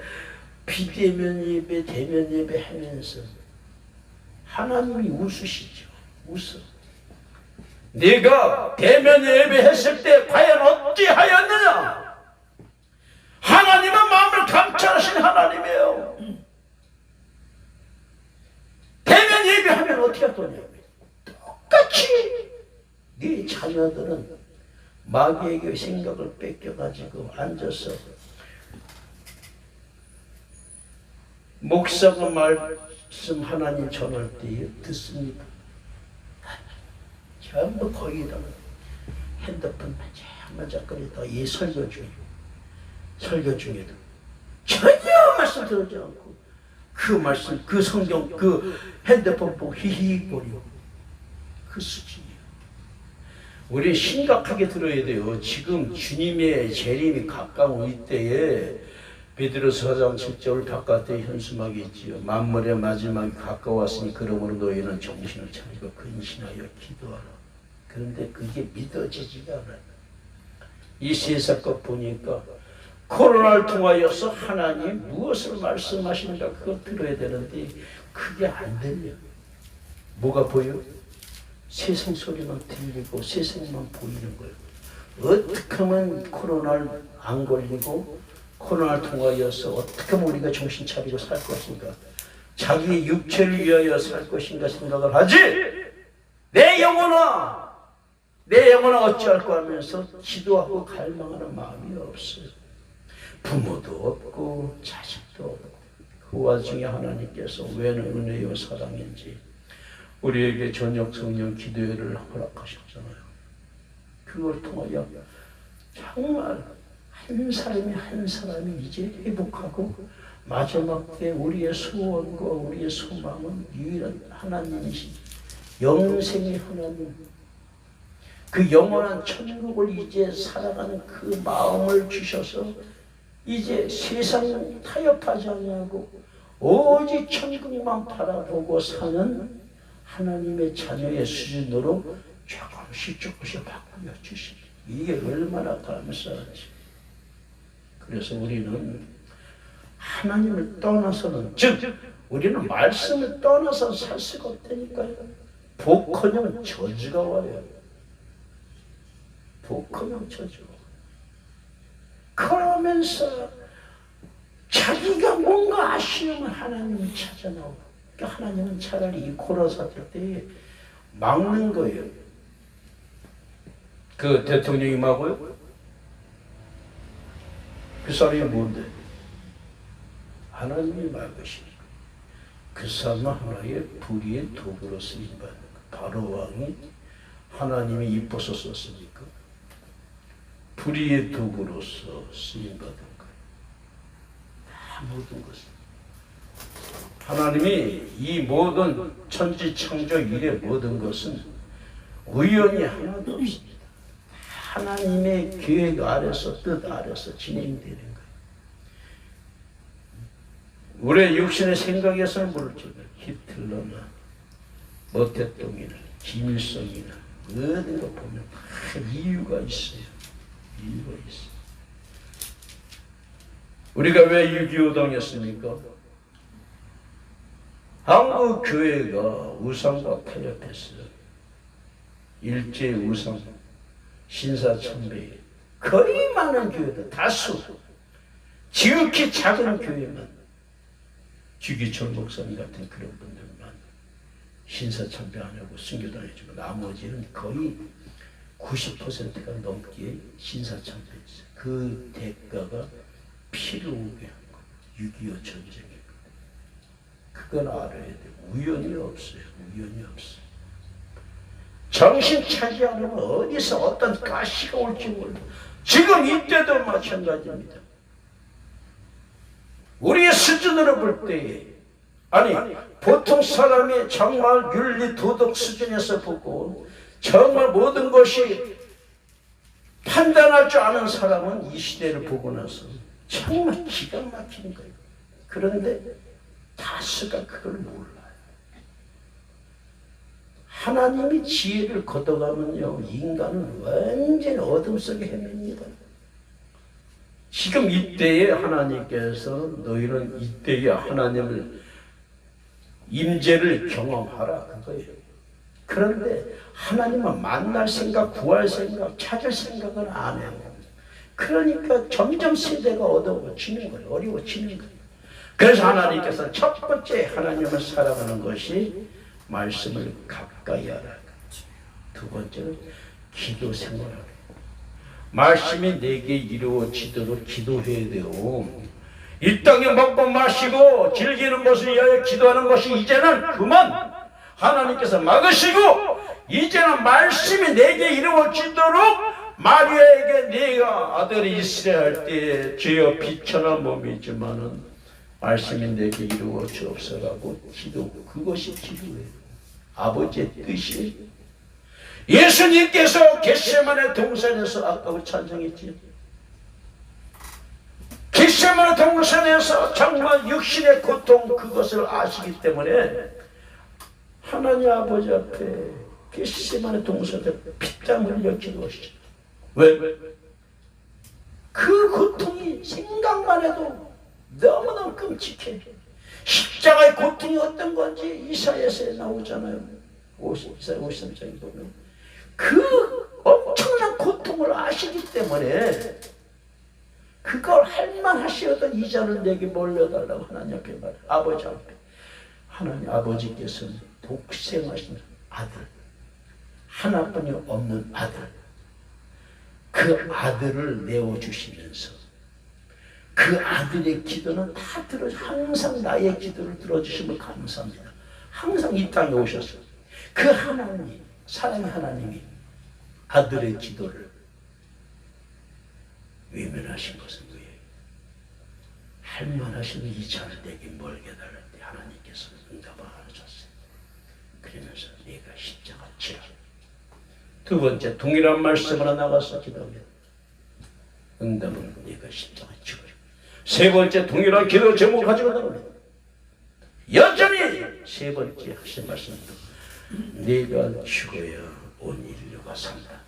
비대면 예배 대면 예배 하면서 하나님이 웃으시죠. 웃어. 네가 대면 예배했을 때 과연 어찌하였느냐? 하나님은 마음을 감찰하신 하나님이에요. 대면 예배하면 어떻게 할 거냐? 똑같이 네 자녀들은 마귀에게 생각을 뺏겨가지고 앉아서 목사가 말씀 하나님 전할 때 듣습니까? 전부 거의 다 핸드폰 만작거리다 이 설교 중에도 전혀 말씀 들었지 않고 그 말씀 그 성경 그 핸드폰 보고 히히거리고 그 수준이에요. 우리 심각하게 들어야 돼요. 지금 주님의 재림이 가까운 이때에 베드로서 4장 7절 바깥에 현수막이 있지요. 만물의 마지막이 가까웠으니 그러므로 너희는 정신을 차리고 근신하여 기도하라. 그런데 그게 믿어지지가 않아요. 이 세상 것 보니까 코로나를 통하여서 하나님 무엇을 말씀하시는가 그거 들어야 되는데 그게 안 들려. 뭐가 보여? 세상 소리만 들리고 세상만 보이는 거예요. 어떻게 하면 코로나를 안 걸리고 코로나를 통하여서 어떻게 하면 우리가 정신 차리고 살 것인가, 자기 육체를 위하여 살 것인가 생각을 하지 내 영혼아 어찌할까 하면서 기도하고 갈망하는 마음이 없어요. 부모도 없고 자식도 없고 그 와중에 하나님께서 왜 은혜요 사랑인지 우리에게 저녁 성령 기도회를 허락하셨잖아요. 그걸 통하여 정말 한 사람이 이제 회복하고 마지막 때 우리의 소원과 우리의 소망은 유일한 하나님이신 영생의 하나님, 그 영원한 천국을 이제 살아가는 그 마음을 주셔서 이제 세상 타협하지 않냐고 오직 천국만 바라보고 사는 하나님의 자녀의 수준으로 조금씩 바꾸어 주시니 이게 얼마나 감사하지. 그래서 우리는 하나님을 떠나서는, 즉 우리는 말씀을 떠나서 살 수가 없다니까요. 복커녕 저주가 와요. 복커녕 저주가 와요. 그러면서 자기가 뭔가 아쉬우면 하나님을 찾아 나오고, 그러니까 하나님은 차라리 이 코로나 사태 때 막는 거예요. 그 대통령이 막어요? 그 사람이 뭔데? 하나님이 막으시니 그 사람은 하나의 불의의 도구로 쓰임받는 거. 바로 왕이 하나님이 이뻐서 썼으니까 불의의 도구로서 쓰임받은 거예요. 다 모든 것은 하나님이 이 모든 천지창조 일의 모든 것은 우연이 하나도 없습니다. 하나님의 계획 아래서 뜻 아래서 진행되는 거예요. 우리의 육신의 생각에서는 모르지만 히틀러나 모태똥이나 김일성이나 모든 거 보면 다 이유가 있어요. 이유가 있어요. 우리가 왜 6.25 당했습니까? 한국 교회가 우상과 타협했어요. 일제 우상, 신사참배, 거의 많은 교회들 다수, 지극히 작은 교회만 주기철 목사님 같은 그런 분들만 신사참배 안 하고 순교당해주고 나머지는 거의 90%가 넘게 신사참배했어요. 그 대가가 피를 오게 한 거예요. 6.25 전쟁이고. 그건 알아야 돼요. 우연이 없어요. 우연이 없어요. 정신 차지 않으면 어디서 어떤 가시가 올지 몰라. 지금 이때도 마찬가지입니다. 우리의 수준으로 볼 때, 아니 보통 사람이 정말 윤리 도덕 수준에서 보고 정말 모든 것이 판단할 줄 아는 사람은 이 시대를 보고 나서 정말 기가 막히는 거예요. 그런데 다수가 그걸 몰라요. 하나님이 지혜를 걷어가면요, 인간은 완전히 어둠 속에 헤맵니다. 지금 이때에 하나님께서 너희는 이때에 하나님을 임재를 경험하라 그거예요. 그런데 하나님은 만날 생각, 구할 생각, 찾을 생각을 안 해요. 그러니까 점점 세대가 어두워지는 거예요. 어려워지는 거예요. 그래서 하나님께서 첫 번째 하나님을 사랑하는 것이 말씀을 가까이 하라. 두 번째는 기도 생활하라. 말씀이 내게 이루어지도록 기도해야 돼요. 이 땅에 먹고 마시고 즐기는 것을 위하여 기도하는 것이 이제는 그만 하나님께서 막으시고, 이제는 말씀이 내게 이루어지도록 마리아에게 네가 아들이 있으려 할 때에 주여 비천한 몸이지만은 말씀이 내게 이루어지옵소서라고 기도, 그것이 기도예요. 아버지의 뜻이. 예수님께서 겟세마네 동산에서 아까 찬송했지. 겟세마네 동산에서 정말 육신의 고통 그것을 아시기 때문에 하나님 아버지 앞에 겟세마네 동산에 피땀 흘려 기도하시죠. 왜? 그 고통이 생각만 해도 너무너무 끔찍해. 십자가의 고통이 어떤 건지 이사야서에 나오잖아요. 이사야 53장에 보면 그 엄청난 고통을 아시기 때문에 그걸 할만하시거든 이자를 내게 몰려달라고 하나님 앞에 말해요. 아버지 앞에. 하나님 아버지께서는 독생하신 아들, 하나뿐이 없는 아들, 그 아들을 내어주시면서 그 아들의 기도는 다 항상 나의 기도를 들어주시면 감사합니다. 항상 이 땅에 오셨어요. 그 하나님, 사랑의 하나님이 아들의 기도를 외면하신 것은 뭐예요? 할만하신 이 자를 내게 멀게 달랄 때 하나님께서 응답을 하셨어요. 그러면서 내가 십자가 지라. 두 번째, 동일한 말씀으로 나가서 기도하면 응답은 내가 십자가 지라. 세 번째, 동일한 기도 제목 가지고 나오면 여전히 세 번째 하신 말씀도 내가 죽어야 온 인류가 산다.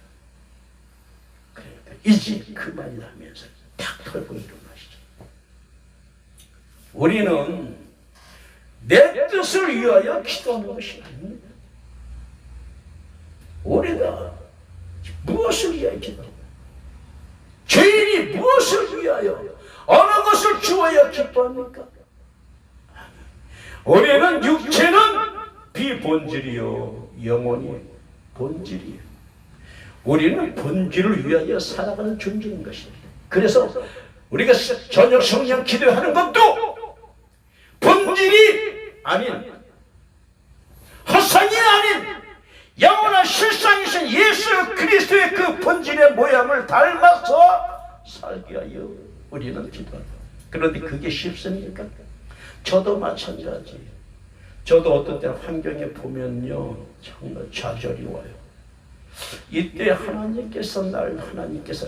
그러니까 이제 그만이다 하면서 탁 털고 일어나시죠. 우리는 내 뜻을 위하여 기도하는 것이 아닙니다. 우리가 무엇을 위하여 기도하고 죄인이 무엇을 위하여 어느 것을 주어야 기뻐합니까? 우리는 육체는 비본질이요 영혼이 본질이요. 우리는 본질을 위하여 살아가는 존재인 것입니다. 그래서 우리가 저녁 성령 기도하는 것도 본질이 아닌 헛상이 아닌 영원한 실상이신 예수 그리스도의 그 본질의 모양을 닮아서 살게 하여 우리는 기도한다. 그런데 그게 쉽습니까? 저도 마찬가지예요. 저도 어떤 때는 환경에 보면요 정말 좌절이 와요. 이때 하나님께서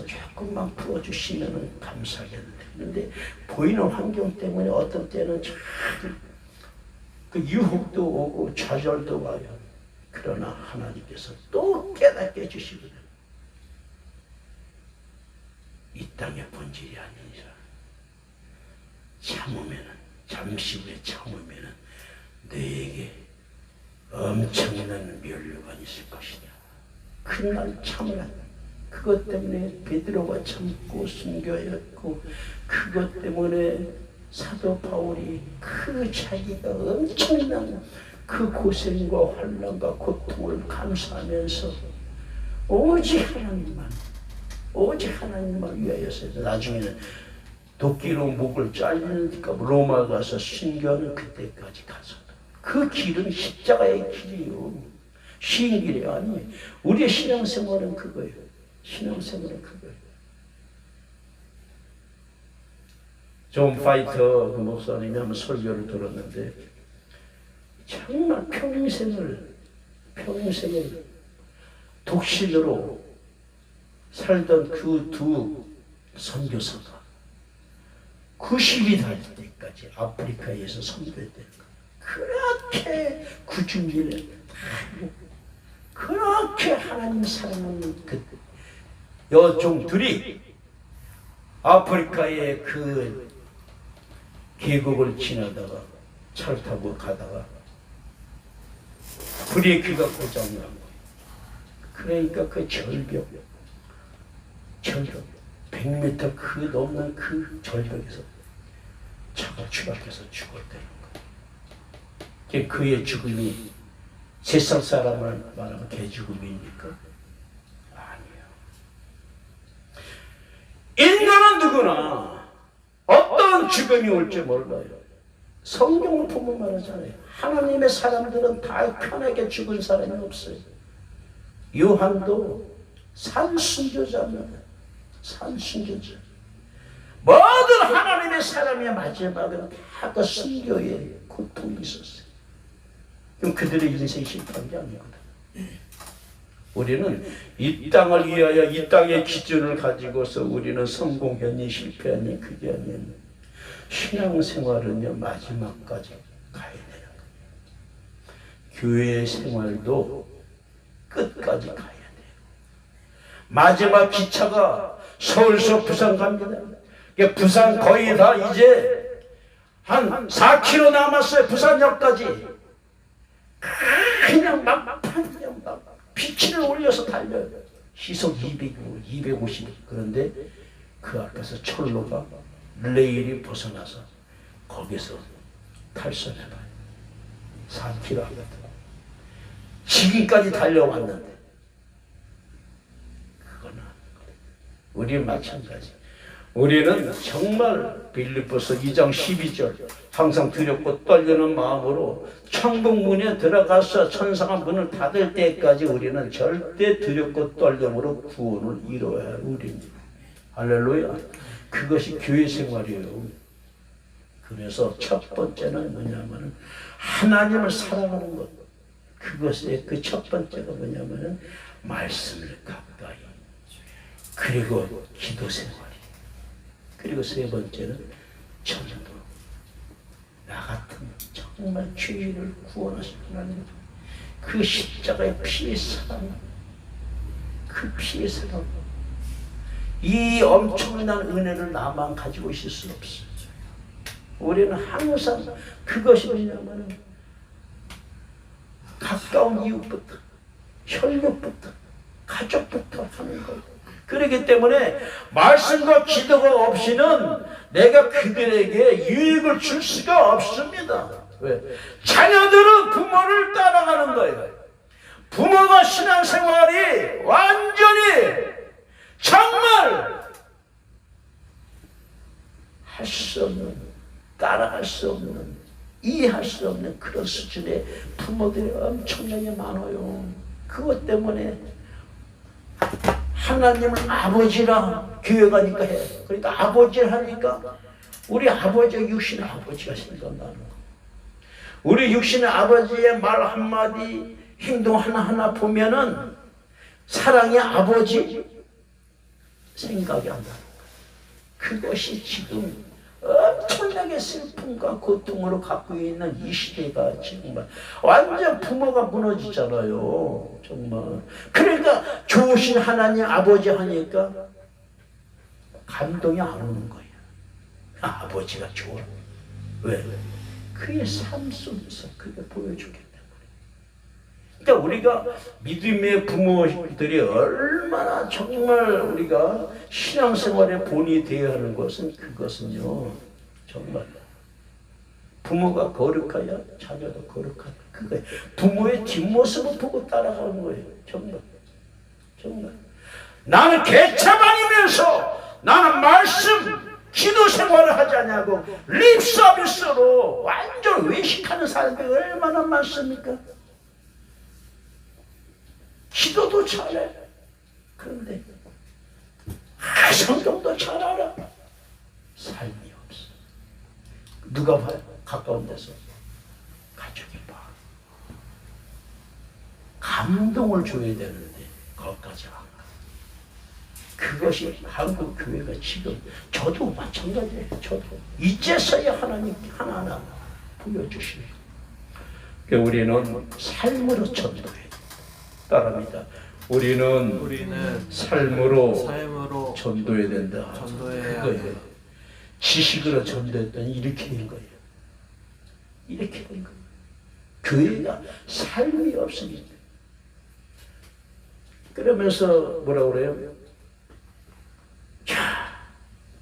조금만 풀어주시면 감사하겠는데, 그런데 보이는 환경 때문에 어떤 때는 참 그 유혹도 오고 좌절도 와요. 그러나 하나님께서 또 깨닫게 해주시거든요. 이 땅의 본질이 아니라 참으면은, 잠시 후에 참으면은 너에게 엄청난 면류가 있을 것이다. 그날 참으라. 그것 때문에 베드로가 참고 순교했고, 그것 때문에 사도 바울이 그 자기가 엄청난 그 고생과 환난과 고통을 감수하면서 오직 하나님만 위하여서 나중에는 도끼로 목을 잘리니까 로마 가서 순교하는 그때까지 가서 그 길은 십자가의 길이요. 쉬운 길이 아니에요. 우리의 신앙생활은 그거예요. 신앙생활은 그거예요. 존 파이터 그 목사님이 한번 설교를 들었는데 정말 평생을 독신으로 살던 그 두 선교사가 90이 될 때까지 아프리카에서 선교했다는 거예요. 그렇게 구중진에 그렇게 하나님 사랑하는 그 여종들이 아프리카의 그 계곡을 지나다가 차를 타고 가다가 브레이크가 고장난 거예요. 그러니까 그 절벽 100m 그 넘는 그 절벽에서 차가 추락해서 죽었다는 거예요. 그의 죽음이 세상 사람을 말하면 개죽음입니까? 아니에요. 인간은 누구나 어떤 죽음이 올지 몰라요. 성경을 보면 말하잖아요. 하나님의 사람들은 다 편하게 죽은 사람이 없어요. 요한도 산순교자입니다. 산순교자. 모든 하나님의 사람의 마지막은 다 그 순교의 고통이 있었어요. 그럼 그들의 인생이 실패한 게 아니거든. 우리는 이 땅을 위하여 이 땅의 기준을 가지고서 우리는 성공했니 실패했니 그게 아니에요. 신앙생활은요 마지막까지 가야 되는 거예요. 교회 생활도 끝까지 가야 돼요. 마지막 기차가 서울서 부산 갑니다. 부산 거의 다 이제 한 4km 남았어요. 부산역까지. 그냥 막 피치를 올려서 달려요. 시속 250. 그런데 그 앞에서 철로가 레일이 벗어나서 거기서 탈선해봐요. 4km 하거든. 지금까지 달려왔는데 그거는 우리 마찬가지. 우리는 정말 빌립보서 2장 12절 항상 두렵고 떨리는 마음으로 천국 문에 들어가서 천사가 문을 닫을 때까지 우리는 절대 두렵고 떨림으로 구원을 이루어야 할 우리입니다. 할렐루야. 그것이 교회 생활이에요. 그래서 첫 번째는 뭐냐면 하나님을 사랑하는 것. 그것의 그 첫 번째가 뭐냐면 말씀을 가까이. 그리고 기도 생활. 그리고 세 번째는 전도. 나 같은 정말 죄인을 구원하신 하나님, 그 십자가의 피의 사랑, 그 피의 사랑, 이 엄청난 은혜를 나만 가지고 있을 수 없어요. 우리는 항상 그것이 뭐냐면 가까운 이웃부터 혈육부터 가족부터 하는 거예요. 그렇기 때문에 말씀과 기도가 없이는 내가 그들에게 유익을 줄 수가 없습니다. 왜? 자녀들은 부모를 따라가는 거예요. 부모가 신앙생활이 완전히 정말 할 수 없는, 따라갈 수 없는, 이해할 수 없는 그런 수준의 부모들이 엄청나게 많아요. 그것 때문에 하나님을 아버지라 교회 가니까 해요. 그러니까 아버지를 하니까 우리 아버지가 육신의 아버지가 생각나는 거예요. 우리 육신의 아버지의 말 한마디, 행동 하나하나 보면은 사랑의 아버지 생각이 안 나는 거예요. 그것이 지금 엄청나게 슬픔과 고통으로 갖고 있는 이 시대가 정말 완전 부모가 무너지잖아요. 정말. 그러니까 좋으신 하나님 아버지 하니까 감동이 안 오는 거예요. 아버지가 좋아. 왜? 그의 삶 속에서 그게 보여주기 때문에. 그러니까 우리가 믿음의 부모들이 얼마나 정말 우리가 신앙생활의 본이 되어야 하는 것은 그것은요, 정말 부모가 거룩하야 자녀도 거룩하다. 그거예요. 부모의 뒷모습을 보고 따라가는 거예요. 정말. 정말. 나는 개차반이면서 나는 말씀 기도 생활을 하지 않냐고 립 서비스로 완전 외식하는 사람들이 얼마나 많습니까? 기도도 잘해. 그런데 성경도 잘 알아. 삶이 없어. 누가 봐요? 가까운 데서 가족이 봐. 감동을 줘야 되는데 거기까지 안 가. 그것이 한국 교회가 지금 저도 마찬가지예요. 저도 이제서야 하나님 하나하나 보여주시네요. 우리는 삶으로 전도해. 따라합니다. 우리는 삶으로 전도해야 된다. 전도해야 그거예요. 지식으로 전도했더니 이렇게 된 거예요. 이렇게 된 거예요. 교회가 삶이 없으니까. 그러면서 뭐라 그래요? 자,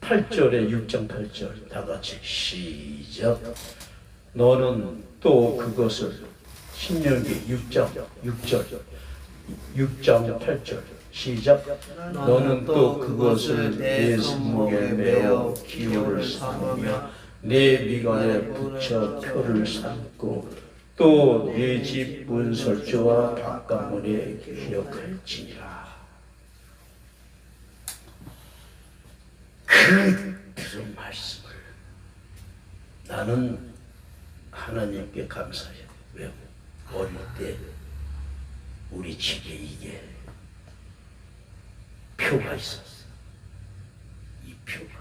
8절에 6장 8절 다 같이 시작. 너는 또 그것을 신명기 6장 8절 시작. 너는 또 그것을 내 손목에 매어 기호를 삼으며 내 미간에 붙여 표를 삼고 또 내 집 문설주와 바깥문에 기억할지니라. 그 들은 말씀을 나는 하나님께 감사해요. 왜요? 어릴 때 우리 집에 이게 표가 있었어. 이 표가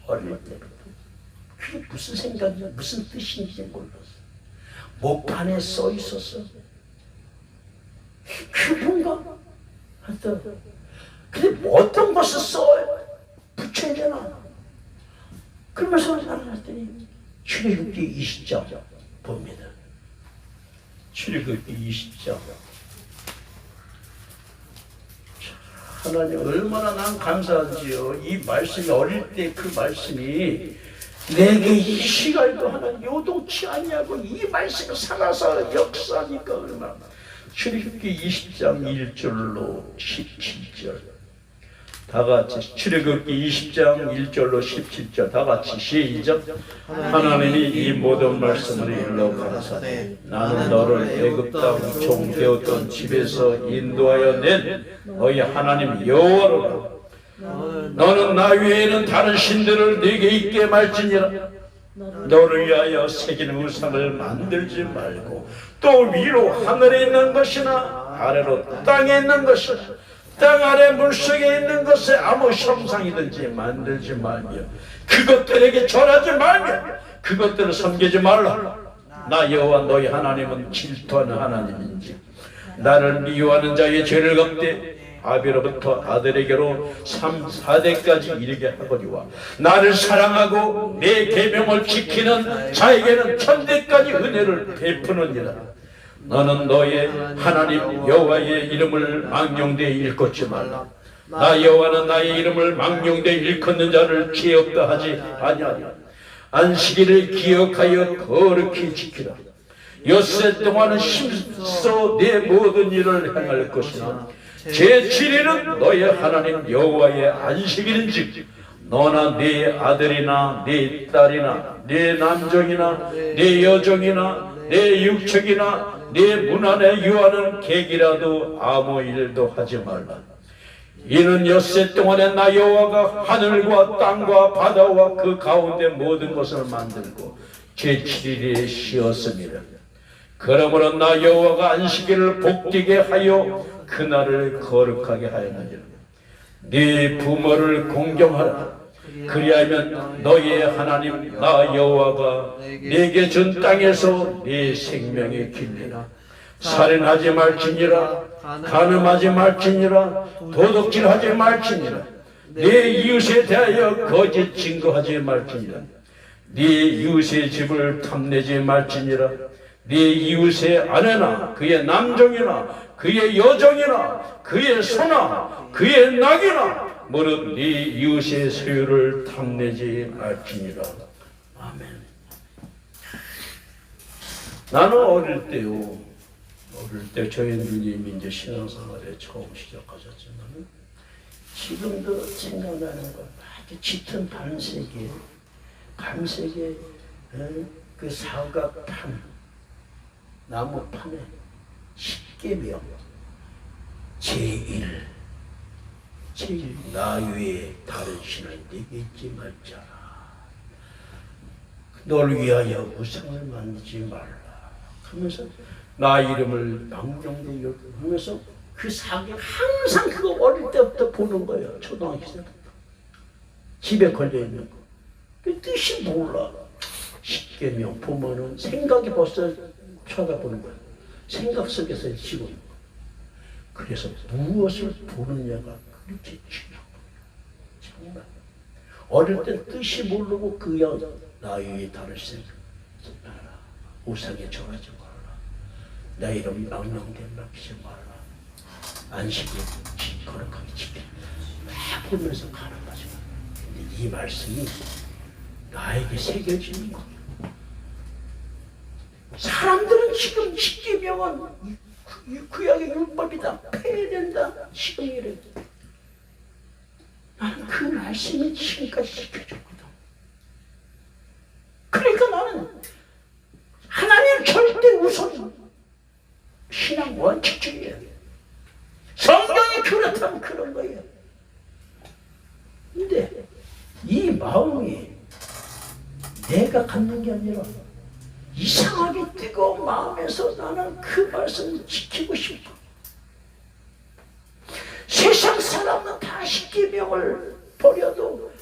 어릴 때부터 그게 무슨 생각이야, 무슨 뜻인지 몰랐어. 목판에 써 있었어. 그 뭔가 하여튼 근데 뭐 어떤 것을 써요? 붙여야 되나? 그러면서 알았더니 출애굽기 20장 봅니다. 출애굽기 20장. 하나님 얼마나 난 감사한지요. 이 말씀이 어릴 때 그 말씀이 내게 이 시간도 하나님 요동치 않냐고 이 말씀이 살아서 역사하니까 얼마나. 출애굽기 20장 1절로 17절 다 같이 출애굽기 20장 1절로 17절 다 같이 시작. 하나님이 이 모든 말씀을 일러 가라사대 나는 너를 애굽 땅 종 되었던 집에서 인도하여 낸 너희 하나님 여호와로라. 너는 나 외에는 다른 신들을 네게 있게 말지니라. 너를 위하여 새기는 우상을 만들지 말고 또 위로 하늘에 있는 것이나 아래로 땅에 있는 것이나 땅 아래 물속에 있는 것에 아무 형상이든지 만들지 말며 그것들에게 절하지 말며 그것들을 섬기지 말라. 나 여호와 너희 하나님은 질투하는 하나님인지 나를 미워하는 자의 죄를 갚되 아비로부터 아들에게로 3, 4대까지 이르게 하거니와 나를 사랑하고 내 계명을 지키는 자에게는 천대까지 은혜를 베푸느니라. 너는 너의 하나님 여호와의 이름을 망령되이 일컫지 말라. 나 여호와는 나의 이름을 망령되이 일컫는 자를 죄 없다 하지 아니하리라. 안식일을 기억하여 거룩히 지키라. 엿새 동안은 힘써 내 모든 일을 행할 것이나 제7일은 너의 하나님 여호와의 안식일인즉 너나 네 아들이나 네 딸이나 네 남종이나 네 여종이나 네 육척이나 네 문 안에 유하는 객이라도 아무 일도 하지 말라. 이는 엿새 동안에 나 여호와가 하늘과 땅과 바다와 그 가운데 모든 것을 만들고 제7일에 쉬었음이라. 그러므로 나 여호와가 안식일을 복되게 하여 그날을 거룩하게 하였느니라. 네 부모를 공경하라. 그리하면 너의 하나님 나 여호와가 네게 준 땅에서 네 생명의 길리라. 살인하지 말지니라. 간음하지 말지니라. 도둑질하지 말지니라. 네 이웃에 대하여 거짓 증거하지 말지니라. 네 이웃의 집을 탐내지 말지니라. 네 이웃의 아내나 그의 남종이나 그의 여종이나 그의 소나 그의 낙이나 무릇 네 이웃의 소유를 탐내지 말지니라. 아멘. 나는 어릴 때 저희 누님이 이제 신앙생활에 처음 시작하셨지만 지금도 생각나는 건 아주 짙은 밤색에 그 사각판 나무판에 십계명 제1 나 외에 다른 신을 내게 잊지 말자라. 널 위하여 우상을 만들지 말라 하면서 나 이름을 망령되이 하면서 그 사격 항상 그거 어릴 때부터 보는 거예요. 초등학교 때부터 집에 걸려있는 거. 그 뜻이 몰라. 십계명 보면은 생각이 벌써 쳐다보는 거예요. 생각 속에서 지고 있는 거예요. 그래서 무엇을 보느냐가 그렇게 중요한 거예요. 정말 어릴 때 뜻이 모르고 그야 나의 다른 생각 우상에 절하지 말라. 나 이름이 망령되이 맡기지 말라. 안식일 거룩하게 지키라. 막 보면서 가는 거죠. 근데 이 말씀이 나에게 새겨지는 거예요. 사람들은 지금 십계명은 구약의 율법이다, 폐해된다, 시험이래. 나는 그 말씀이 지금까지 지켜줬거든. 그러니까 나는 하나님 절대 우선 신앙 원칙주의야. 성경이 그렇다면 그런 거예요. 근데 이 마음이 내가 갖는 게 아니라 이상하게 뜨거운 마음에서 나는 그 말씀을 지키고 싶어. 세상 사람은 다 십계명을 버려도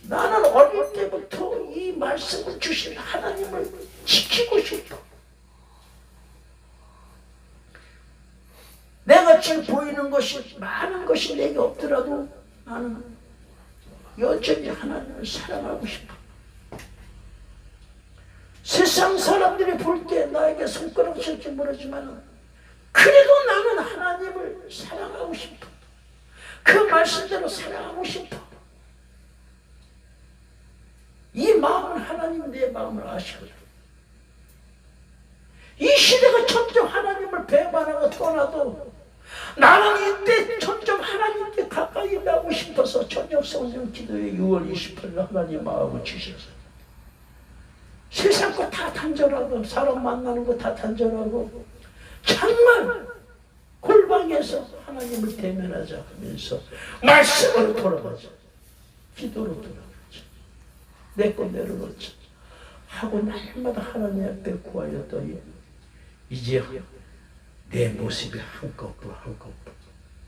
나는 어릴 때부터 이 말씀을 주신 하나님을 지키고 싶어. 내가 지금 보이는 것이 많은 것이 내게 없더라도 나는 여전히 하나님을 사랑하고 싶어. 세상 사람들이 볼 때 나에게 손가락 칠지 모르지만 그래도 나는 하나님을 사랑하고 싶어. 그 말씀대로 사랑하고 싶어. 이 마음은 하나님 내 마음을 아시거든. 이 시대가 점점 하나님을 배반하고 떠나도 나는 이때 점점 하나님께 가까이 가고 싶어서 저녁 성령 기도회 6월 28일 하나님 마음을 주셔서 세상 거 다 단절하고 사람 만나는 거 다 단절하고 정말 골방에서 하나님을 대면하자 하면서 말씀으로 돌아가자, 기도로 돌아가자, 내 거 내려놓자 하고 날마다 하나님 앞에 구하였더니 이제 내 모습이 한꺼풀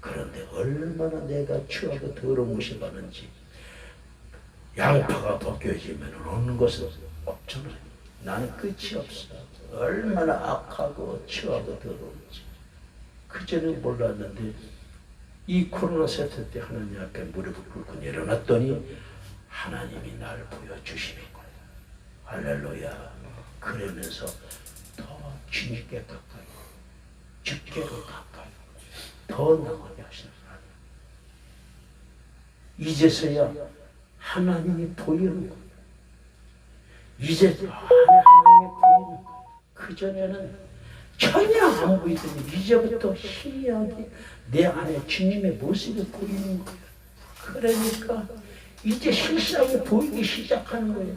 그런데 얼마나 내가 추하고 더러운 것이 많은지. 양파가 벗겨지면 오는 것은 없잖아. 나는 끝이 없어. 얼마나 악하고 추하고 더러운지. 그전에 몰랐는데 이 코로나 세트 때 하나님 앞에 무릎을 꿇고 내려놨더니 하나님이 날 보여주시는 거야. 할렐루야. 그러면서 더 주님께 가까이 주께로 가까이 더 나가게 하시는 하나님. 이제서야 하나님이 보이는 거예요. 이제 하나님이 보이는 거예요. 그전에는 전혀 안 보이더니 이제부터 희미하게 내 안에 주님의 모습이 보이는 거예요. 그러니까 이제 실상이 보이기 시작하는 거예요.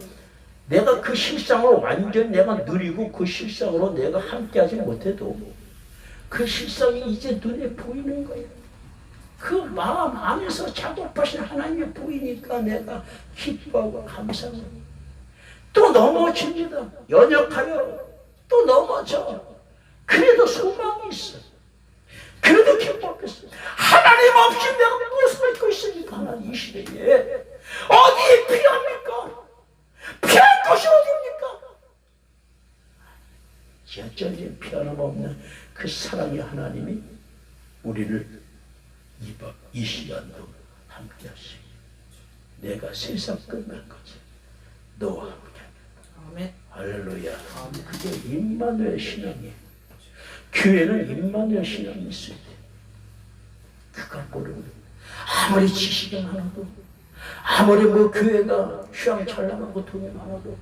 내가 그 실상을 완전 내가 누리고 그 실상으로 내가 함께하지 못해도 그 실상이 이제 눈에 보이는 거예요. 그 마음 안에서 작업하신 하나님이 보이니까 내가 기뻐하고 감사하고 또 넘어집니다. 연약하여 또 넘어져. 그래도 소망이 있어. 그래도 기뻐하겠어. 하나님 없이 내가 무엇을 믿고 있으니까 하나님 이 시대에 어디에 피합니까? 피할 곳이 어디입니까? 여전히 피하는없는 그 사랑의 하나님이 우리를 이 시간도 함께 하시고 내가 세상 끝날까지 너와 함께 아멘. 할렐루야. 그게 임마누엘 신앙이에요. 교회는 임마누엘 신앙이 있어야 돼. 그걸 모르면 아무리 지식이 많아도 아무리 뭐 교회가 휘황찬란하고 돈이 많아도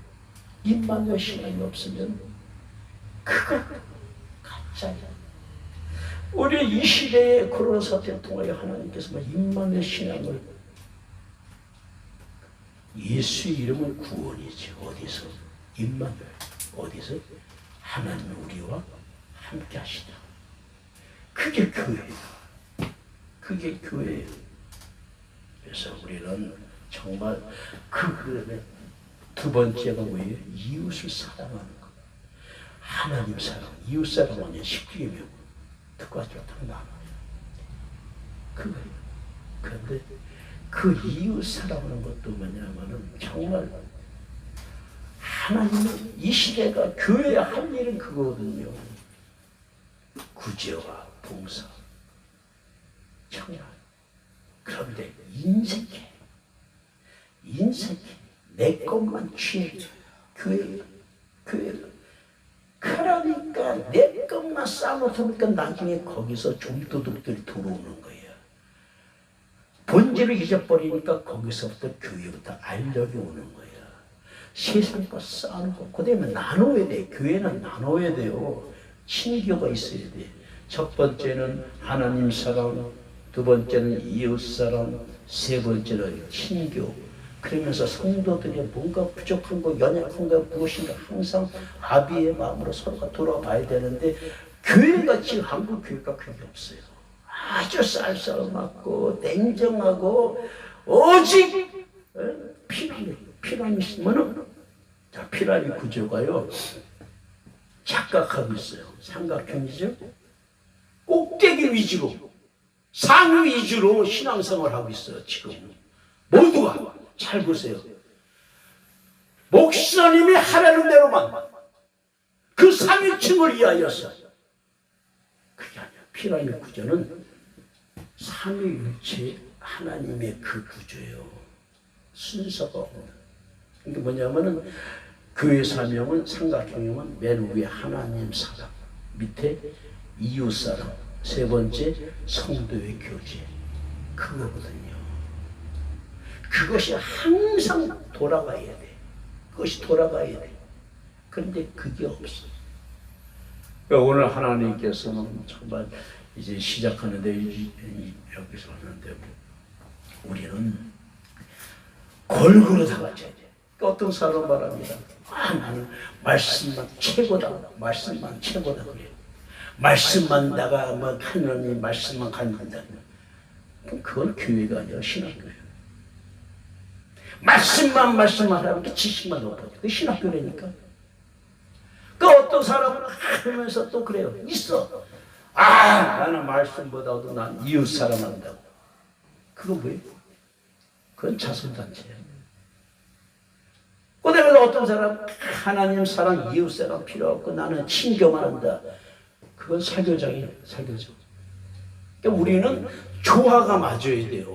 임마누엘 신앙이 없으면 그거 가짜야. 우리 이 시대의 코로나 사태를 통하여 하나님께서 임마누엘 신앙을 예수 이름은 구원이지. 어디서? 임마누엘. 어디서? 하나님 우리와 함께 하시다. 그게 교회예요. 그게 교회예요. 그래서 우리는 정말 그다음에 두 번째가 뭐예요? 이웃을 사랑하는 것. 하나님 사랑, 이웃 사랑은 10개명 두 가지로 딱 나눠요. 그거예요. 그런데 그 이웃 사랑하는 것도 뭐냐면은 정말 하나님은 이 시대가 교회에 할 일은 그거거든요. 구제와 봉사, 청약. 그런데 인색해. 내 것만 취해. 교회가. 그러니까 내 것만 쌓아놓으니까 나중에 거기서 좀도둑들이 들어오는 거예요. 본질을 잊어버리니까 거기서부터 교회부터 알력이 오는 거예요. 세상 것 쌓아놓고 그 다음에 나눠야 돼. 교회는 나눠야 돼요. 친교가 있어야 돼. 첫 번째는 하나님 사랑, 두 번째는 이웃 사랑, 세 번째는 친교. 그러면서 성도들이 뭔가 부족한 거, 연약한 거 무엇인가 항상 아비의 마음으로 서로가 돌아봐야 되는데 교회가 지금 한국 교회가 그게 없어요. 아주 쌀쌀맞고 냉정하고 오직 피라미 있으면은 자 피라미 구조가요 착각하고 있어요. 삼각형이죠. 꼭대기 위주로 상위 위주로 신앙생활을 하고 있어요. 지금 모두가 잘 보세요. 목사님이 하라는 대로만 그 상위층을 위하여서 그게 아니야. 피라미드 구조는 삼위일체 하나님의 그 구조예요. 순서가 없는. 이게 뭐냐면은 교회 사명은 삼각형이면 맨 위에 하나님 사랑, 밑에 이웃 사랑, 세 번째 성도의 교제. 그거거든요. 그것이 항상 돌아가야 돼. 그것이 돌아가야 돼. 그런데 그게 없어. 오늘 하나님께서는 정말 이제 시작하는데 여기서 하는데 우리는 골고루 다 갖춰야 돼. 어떤 사람 말합니다. 나는 말씀만 최고다. 말씀만 최고다 그래요. 말씀만 나가 뭐 하느님 말씀만 간다. 그건 교회가 아니라 신학교예요. 말씀만 하라니까 지식만 높아져. 그 신학교라니까. 그 어떤 사람은 하면서 또 그래요. 있어. 나는 말씀보다도 난 이웃 사랑한다고. 그거 뭐예요? 그건 자선단체예요. 그 다음에 어떤 사람 하나님 사랑, 이웃 사랑 필요 없고 나는 친교만 한다. 그건 사교장이에요. 사교장. 그러니까 우리는 조화가 맞아야 돼요.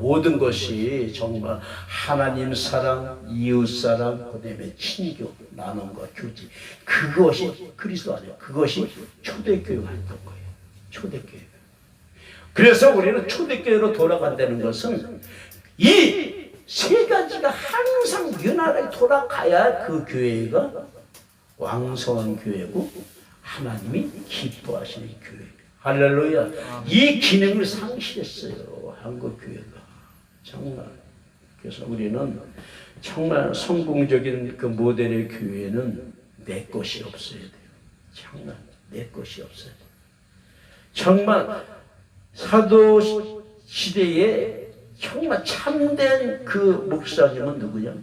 모든 것이 정말 하나님 사랑, 이웃 사랑, 그 다음에 친교, 나눔과 교제. 그것이 그리스도 아니에요. 그것이 초대교회가 했던 거예요. 초대교회. 그래서 우리는 초대교회로 돌아간다는 것은 이 세 가지가 항상 연하게 돌아가야 그 교회가 왕성한 교회고 하나님이 기뻐하시는 교회. 할렐루야. 이 기능을 상실했어요, 한국 교회가. 정말. 그래서 우리는 정말 성공적인 그 모델의 교회는 내 것이 없어야 돼요. 정말 내 것이 없어야 돼요. 정말 사도 시대에 정말 참된 그 목사님은 누구냐?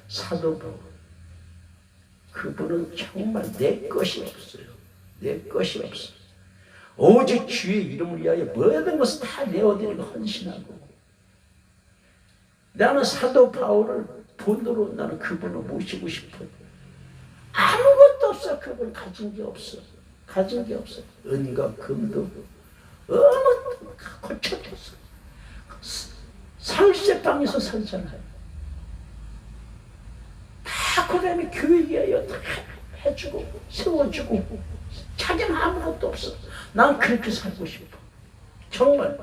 사도 바울. 그분은 정말 내 것이 없어요. 내 것이 없어요. 오직 주의 이름을 위하여 모든 것을 다 내어드리고 헌신하고. 나는 사도 바울을 본으로 나는 그분을 모시고 싶어요. 아무것도 없어. 그분 가진 게 없어. 가진 게 없어. 은과 금도 어머 거쳐졌어. 상세방에서 살잖아요. 다 그 다음에 교회 위하여 다 해주고 세워주고 자기는 아무것도 없어. 난 그렇게 살고 싶어. 정말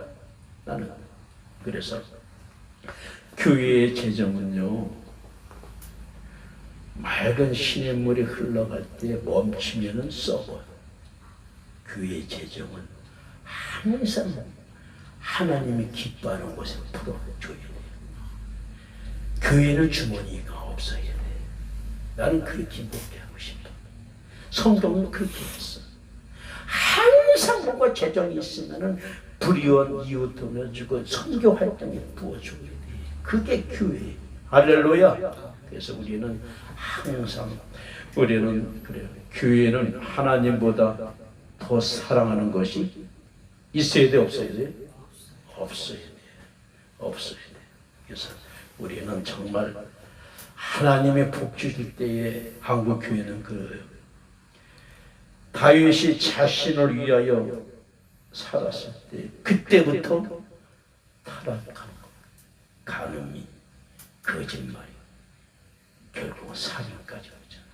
나는. 그래서 교회의 재정은요, 맑은 시냇물이 흘러갈 때 멈추면은 썩어요. 교회의 재정은 항상 하나님이 기뻐하는 곳에 풀어줘야 돼요. 교회는 주머니가 없어야 돼. 나는 그렇게 목회하고 싶어. 성도는 그렇게 했어. 항상 뭔가 재정이 있으면은 불의원 이웃 도와주고 선교 활동에 부어줘야 돼. 그게 교회. 할렐루야. 그래서 우리는 항상 우리는 그래요. 교회는 하나님보다 더 사랑하는 것이 있어야 돼, 없어야 돼? 없어야 돼. 없어야 돼. 그래서 우리는 정말 하나님의 복 주실 때에 한국 교회는 그래요. 다윗이 자신을 위하여 살았을 때 그때부터 타락한 거, 간음이, 거짓말이, 결국은 살인까지 오잖아.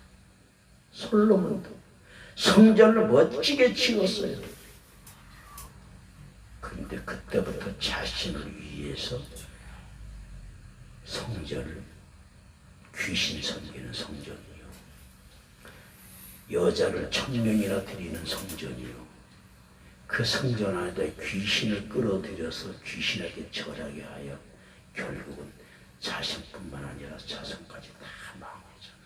솔로몬도 성전을 멋지게 지었어요. 그런데 그때부터 자신을 위해서 성전을, 귀신 섬기는 성전이요, 여자를 1000명이나 드리는 성전이요, 그 성전 안에다 귀신을 끌어들여서 귀신에게 절하게 하여 결국은 자신뿐만 아니라 자손까지 다 망하잖아.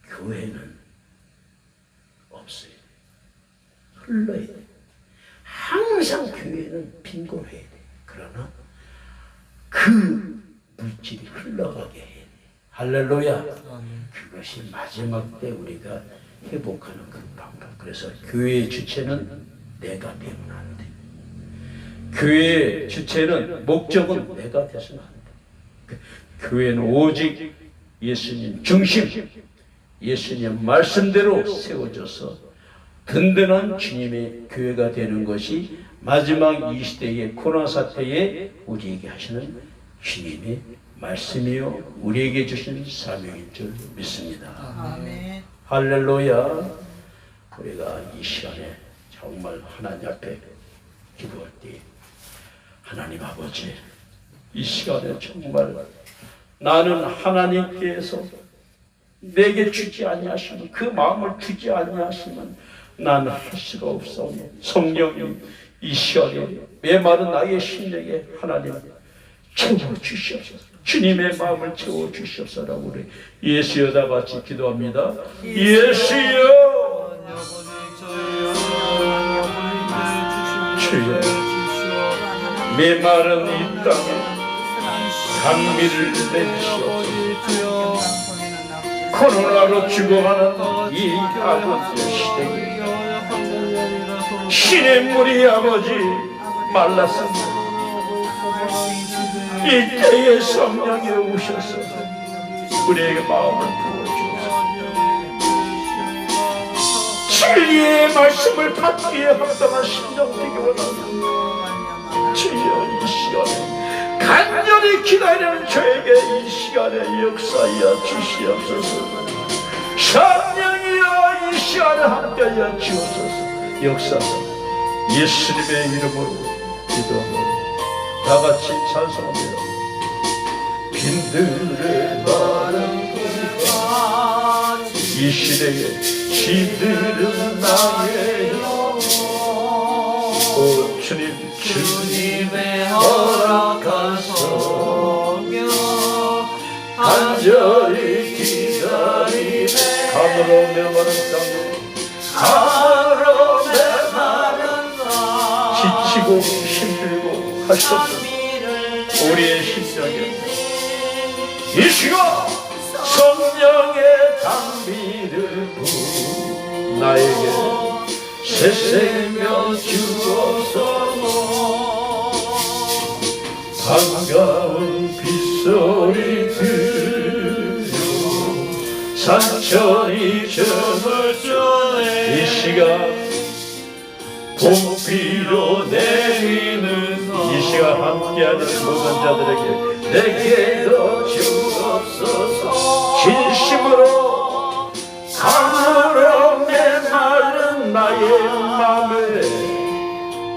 교회는 없어요. 흘러야 돼. 항상 교회는 빈곤해야 돼. 그러나 그 물질이 흘러가게 해야 돼. 할렐루야. 그것이 마지막 때 우리가 회복하는 그 방법. 그래서 교회의 주체는 내가 되면 안 돼. 교회의 주체는, 목적은 내가 돼서는 안 돼. 교회는 오직 예수님 중심, 예수님 말씀대로 세워져서 든든한 주님의 교회가 되는 것이 마지막 이 시대의 코로나 사태에 우리에게 하시는 주님의 말씀이요, 우리에게 주신 사명인 줄 믿습니다. 아멘. 할렐루야. 우리가 이 시간에 정말 하나님 앞에 기도할 때, 하나님 아버지, 이 시간에 정말 나는 하나님께서 내게 주지 아니하시면, 그 마음을 주지 아니하시면 나는 할 수가 없사오니, 성령이 이 시간에 메마른 나의 심령에 하나님 채워주시옵소서. 주님의 마음을 채워주시옵소서라고 우리 예수여다 같이 기도합니다. 예수여, 주여, 메마른 이 땅에 감미를 내주시옵소서. 코로나로 죽어가는 이 아버지 시대에 신의 물이 아버지 말랐습니다. 이때에 성령이 오셔서 우리에게 마음을 부어주옵소서. 진리의 말씀을 받기에 합당한 심령 되기 원합니다. 주여, 이 시간에 간절히 기다리는 저에게 이 시간에 역사하여 주시옵소서. 성령이여, 이 시간에 함께하여 주옵소서. 역사하소서. 예수님의 이름으로 기도합니다. 다 같이 찬송합니다. 빈들의 마른 이 시대에 시들은 나의 영혼. 오 주님, 주님의 허락한 성령 간절히 기다리네. 감으로 메마른 땅에 가로 메마른 땅 지치고 힘들고 할 수 없는 우리의 심장에 이 시간 성령의 담비를 부 나에게 새 생명 주옵소서. 반가운 빗소리 들려 산천이 춤을 추네. 이 시간 봄비로 내리는 이 시간 함께하는 모든 자들에게 내게도 주옵소서. 진심으로 강으로 메마른 나의 맘에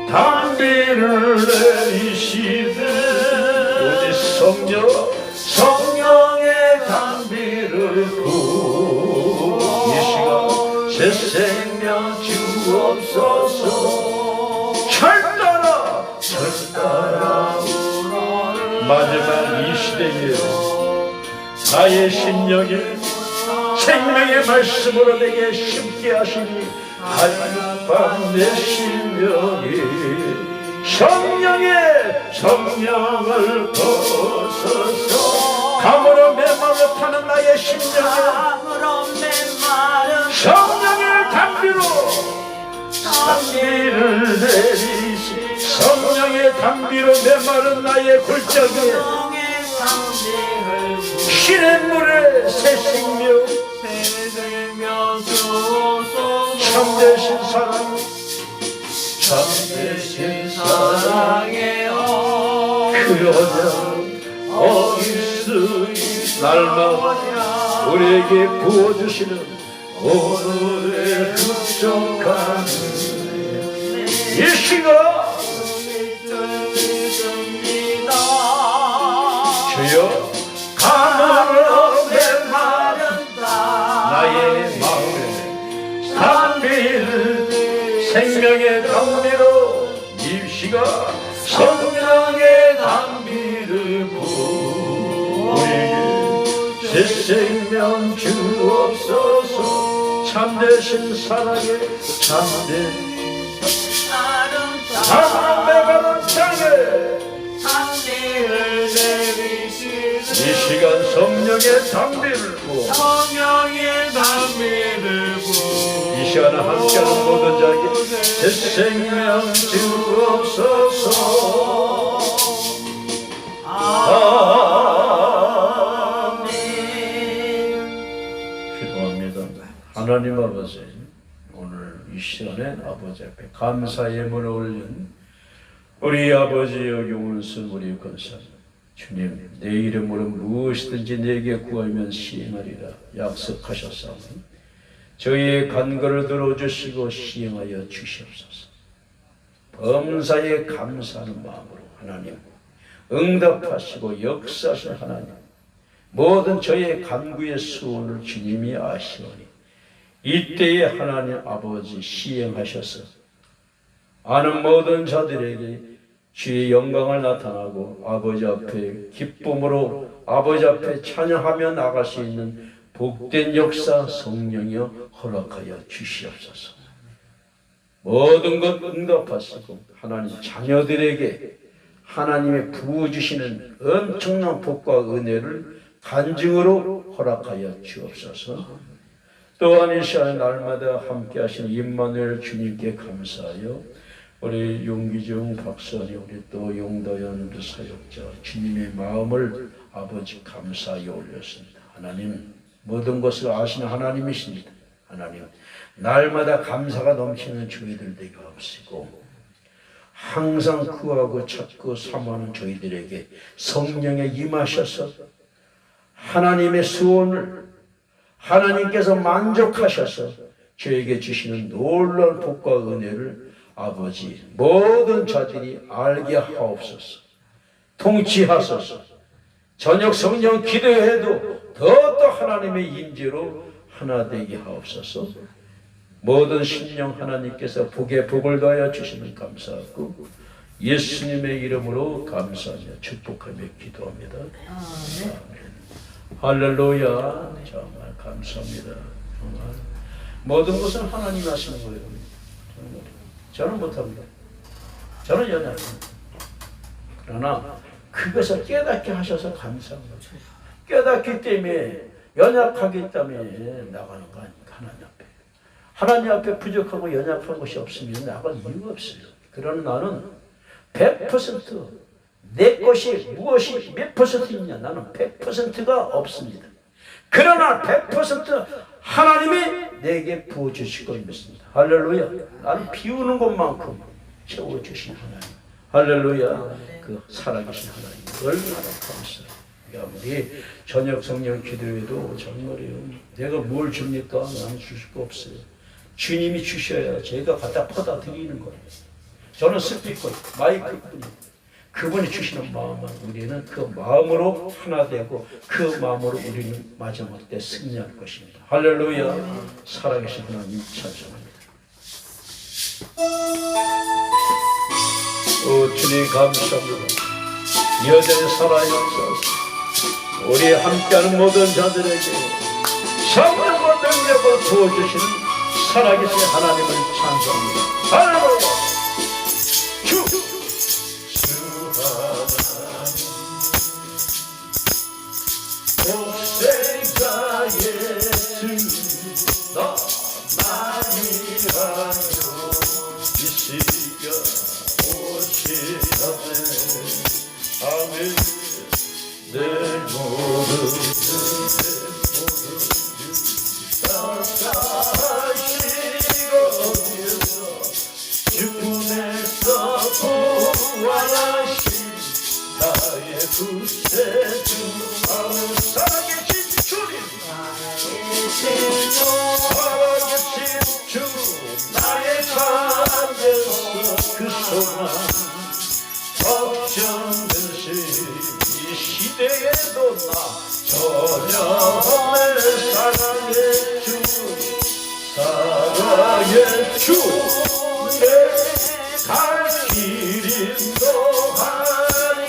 담비를 내리시듯 오직 성령의 담비를 부 이 시간 새 생명 주옵소서. 철따라 마지막 이 시대에 나의 심령에 생명의 말씀으로 내게 심게 하시니 하룻밤 내 심령이 성령을 벗어서 감으로 메마르 타는 나의 심령에 성령의 담비로 담비를 내리시. 성령의 담비로 메마른 나의 골짜기에 시냇물에 새 생명 참되신 사랑 참되신 사랑에 그러냐 어릴 수 있는 날마다 우리에게 부어주시는 오늘의 흡족한 이 시간 주여 감으로 메마른 나의 마음에 담비를 생명의 담비로 이 시간 성령의 담비를 부 우리에게 새 생명 주옵소서. 참되신 사랑에 참된 감으로 메마른 땅에 이 시간 성령의 담비를 부어 이 시간에 함께하는 모든 자에게 새 생명 주옵소서. 기도합니다. 하나님 아버지, 오늘 이 시간에 아버지 앞에 감사의 문을 올린 우리 아버지 여기 오늘선 우리 권사 주님, 내 이름으로 무엇이든지 내게 구하면 시행하리라 약속하셨사오니 저희의 간구를 들어주시고 시행하여 주시옵소서. 범사에 감사하는 마음으로 하나님 응답하시고 역사하신 하나님, 모든 저희의 간구의 수원을 주님이 아시오니 이때에 하나님 아버지 시행하셔서 아는 모든 자들에게 주의 영광을 나타나고 아버지 앞에 기쁨으로 아버지 앞에 찬양하며 나갈 수 있는 복된 역사 성령이여 허락하여 주시옵소서. 모든 것 응답하시고 하나님 자녀들에게 하나님의 부어주시는 엄청난 복과 은혜를 간증으로 허락하여 주옵소서. 또한 이 시간 날마다 함께 하신 임마누엘 주님께 감사하여 우리 용기중 박사님, 우리 또 용도연 사역자 주님의 마음을 아버지 감사하게 올렸습니다. 하나님 모든 것을 아시는 하나님이십니다. 하나님 날마다 감사가 넘치는 저희들 되게 하시고 항상 구하고 찾고 사모하는 저희들에게 성령에 임하셔서 하나님의 소원을 하나님께서 만족하셔서 저에게 주시는 놀라운 복과 은혜를 아버지 모든 자들이 알게 하옵소서. 통치하소서. 저녁 성령 기도해도 더더 하나님의 임재로 하나 되게 하옵소서. 모든 심령 하나님께서 복에 복을 더하여 주시면 감사하고 예수님의 이름으로 감사하며 축복하며 기도합니다. 아멘. 할렐루야. 정말 감사합니다. 정말 모든 것은 하나님이 하시는 거예요. 저는 못합니다. 저는 연약합니다. 그러나 그것을 깨닫게 하셔서 감사한 거죠. 깨닫기 때문에 연약하기 때문에 나가는 거 아닙니까? 하나님 앞에. 하나님 앞에 부족하고 연약한 것이 없으면 나갈 이유가 없어요. 그러나 나는 100% 내 것이 무엇이 몇 퍼센트 있냐? 나는 100%가 없습니다. 그러나 100% 하나님이 내게 부어주실 걸 믿습니다. 할렐루야. 나는 비우는 것만큼 채워주신 하나님. 할렐루야. 그 살아계신 하나님 얼마나 감사해요. 아무리 저녁 성령 기도해도 정말이요. 내가 뭘 줍니까? 나는 주실 거 없어요. 주님이 주셔야 제가 갖다 퍼다 드리는 거예요. 저는 스피커, 마이크뿐이에요. 그분이 주시는 마음은 우리는 그 마음으로 하나 되고 그 마음으로 우리는 마지막 때 승리할 것입니다. 할렐루야. 살아계신 하나님 찬송합니다. 주님 감사합니다. 여전히 살아있소서. 우리 함께하는 모든 자들에게 성령과 능력을 부어주시는 살아계신 하나님을 찬송합니다. 할렐루야. 복생자 예수 너만이라요 이 시간 오시다네 아멘 내 모든 따뜻하시고 죽음에서 부활하신 나의 구세주 살아계신 주님 살아계신 주 나의 삶에서 그 소망 걱정되신 이 시대에도 나 전혀 없는 사랑의 주 사랑의 주 내 갈 길 인도하니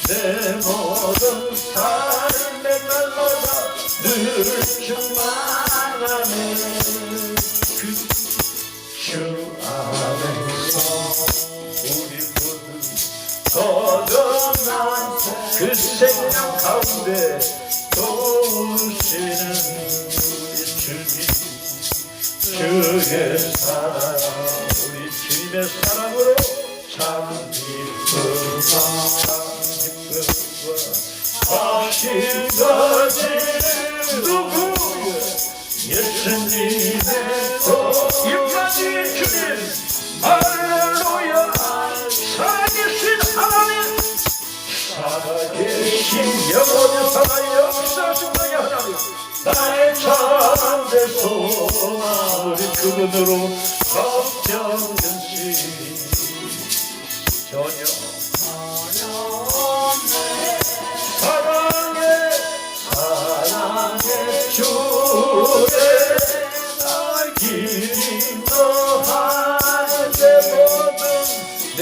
내 모든 삶의 날마다 늘 충만하네 주 안에서 우리 모두 거듭난 그 생명 가운데 도우시는 우리 주님 주의 사랑 우리 주님의 사랑으로 참 기쁨과 하신 것이 누구요 예수님의 임하신 주님 할렐루야 살아계신 하나님 살아계신 영원히 살아 역사하신 나의 하나님 나의 참된 소망 우리 그분으로 걱정된시 전혀 사랑의 주의 길 인도하는 내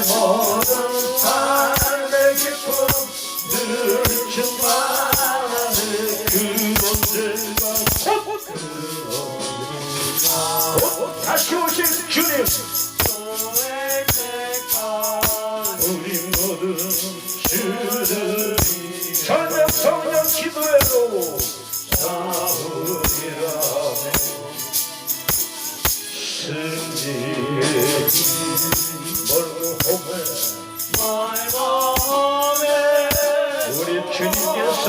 모든 삶의 기쁨 늘 충만하는 그분들과 곧 다시 오실 주님 우리 모든 주들이 저녁 성령 기도해도 싸우리라네 승리의 멀고 험해 우리 주님께서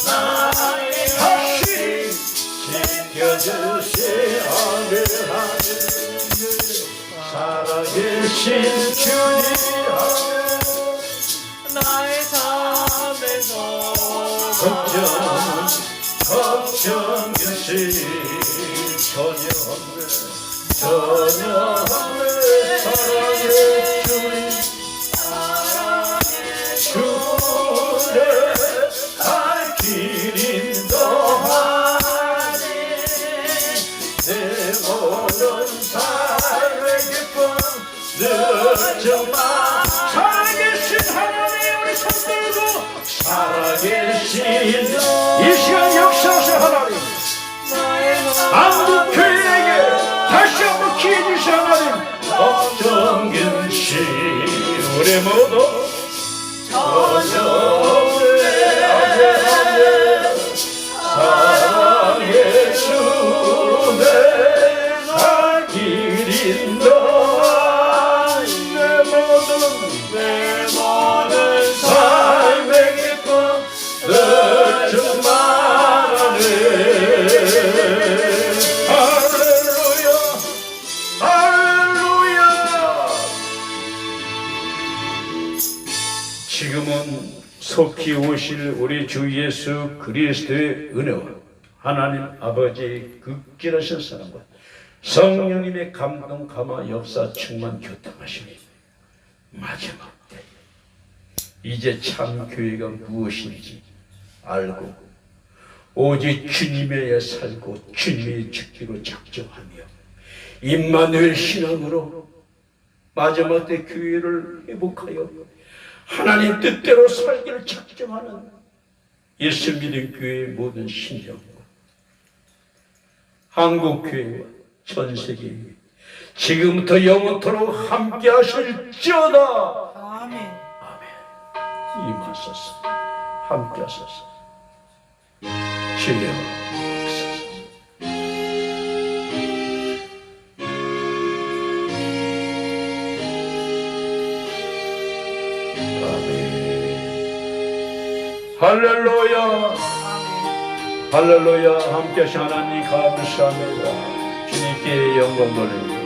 나의 다시 지켜주시 아뢰하네 살아계신 주님 나의 삶에서 걱정 걱정일시 전혀 없네 사랑의 주님 갈 길인 동안에 내 모든 삶의 기쁨 늦지마 살아계신 하나님 우리 손 들고 살아계신 이 시간 역사하신 하나님 한국교회에게 다시 한번 기회 주신 하나님 걱정일시 우리 모두 전혀 사랑의 주내 갈 길인 동안 내 모든 삶의 기쁨 늦지 말아네 할렐루야 할렐루야 지금은 속히 오실 우리 주 예수 그리스도의 은혜와 하나님 아버지의 극진하신 사랑과 성령님의 감동 감화 역사 충만 교통하시니 마지막 때 이제 참 교회가 무엇인지 알고 오직 주님의 살고 주님의 죽기로 작정하며 임마누엘 신앙으로 마지막 때 교회를 회복하여 하나님 뜻대로 살기를 작정하는 예수 믿는 교회의 모든 신령과 한국교회와 전세계에 지금부터 영원토록 함께 하실지어다. 아멘. 임하소서 함께 하소서 주여 하소서. 아멘. 할렐루야 할렐루야 함께 하신 하나님 감사합니다. 주님께 영광 돌립니다.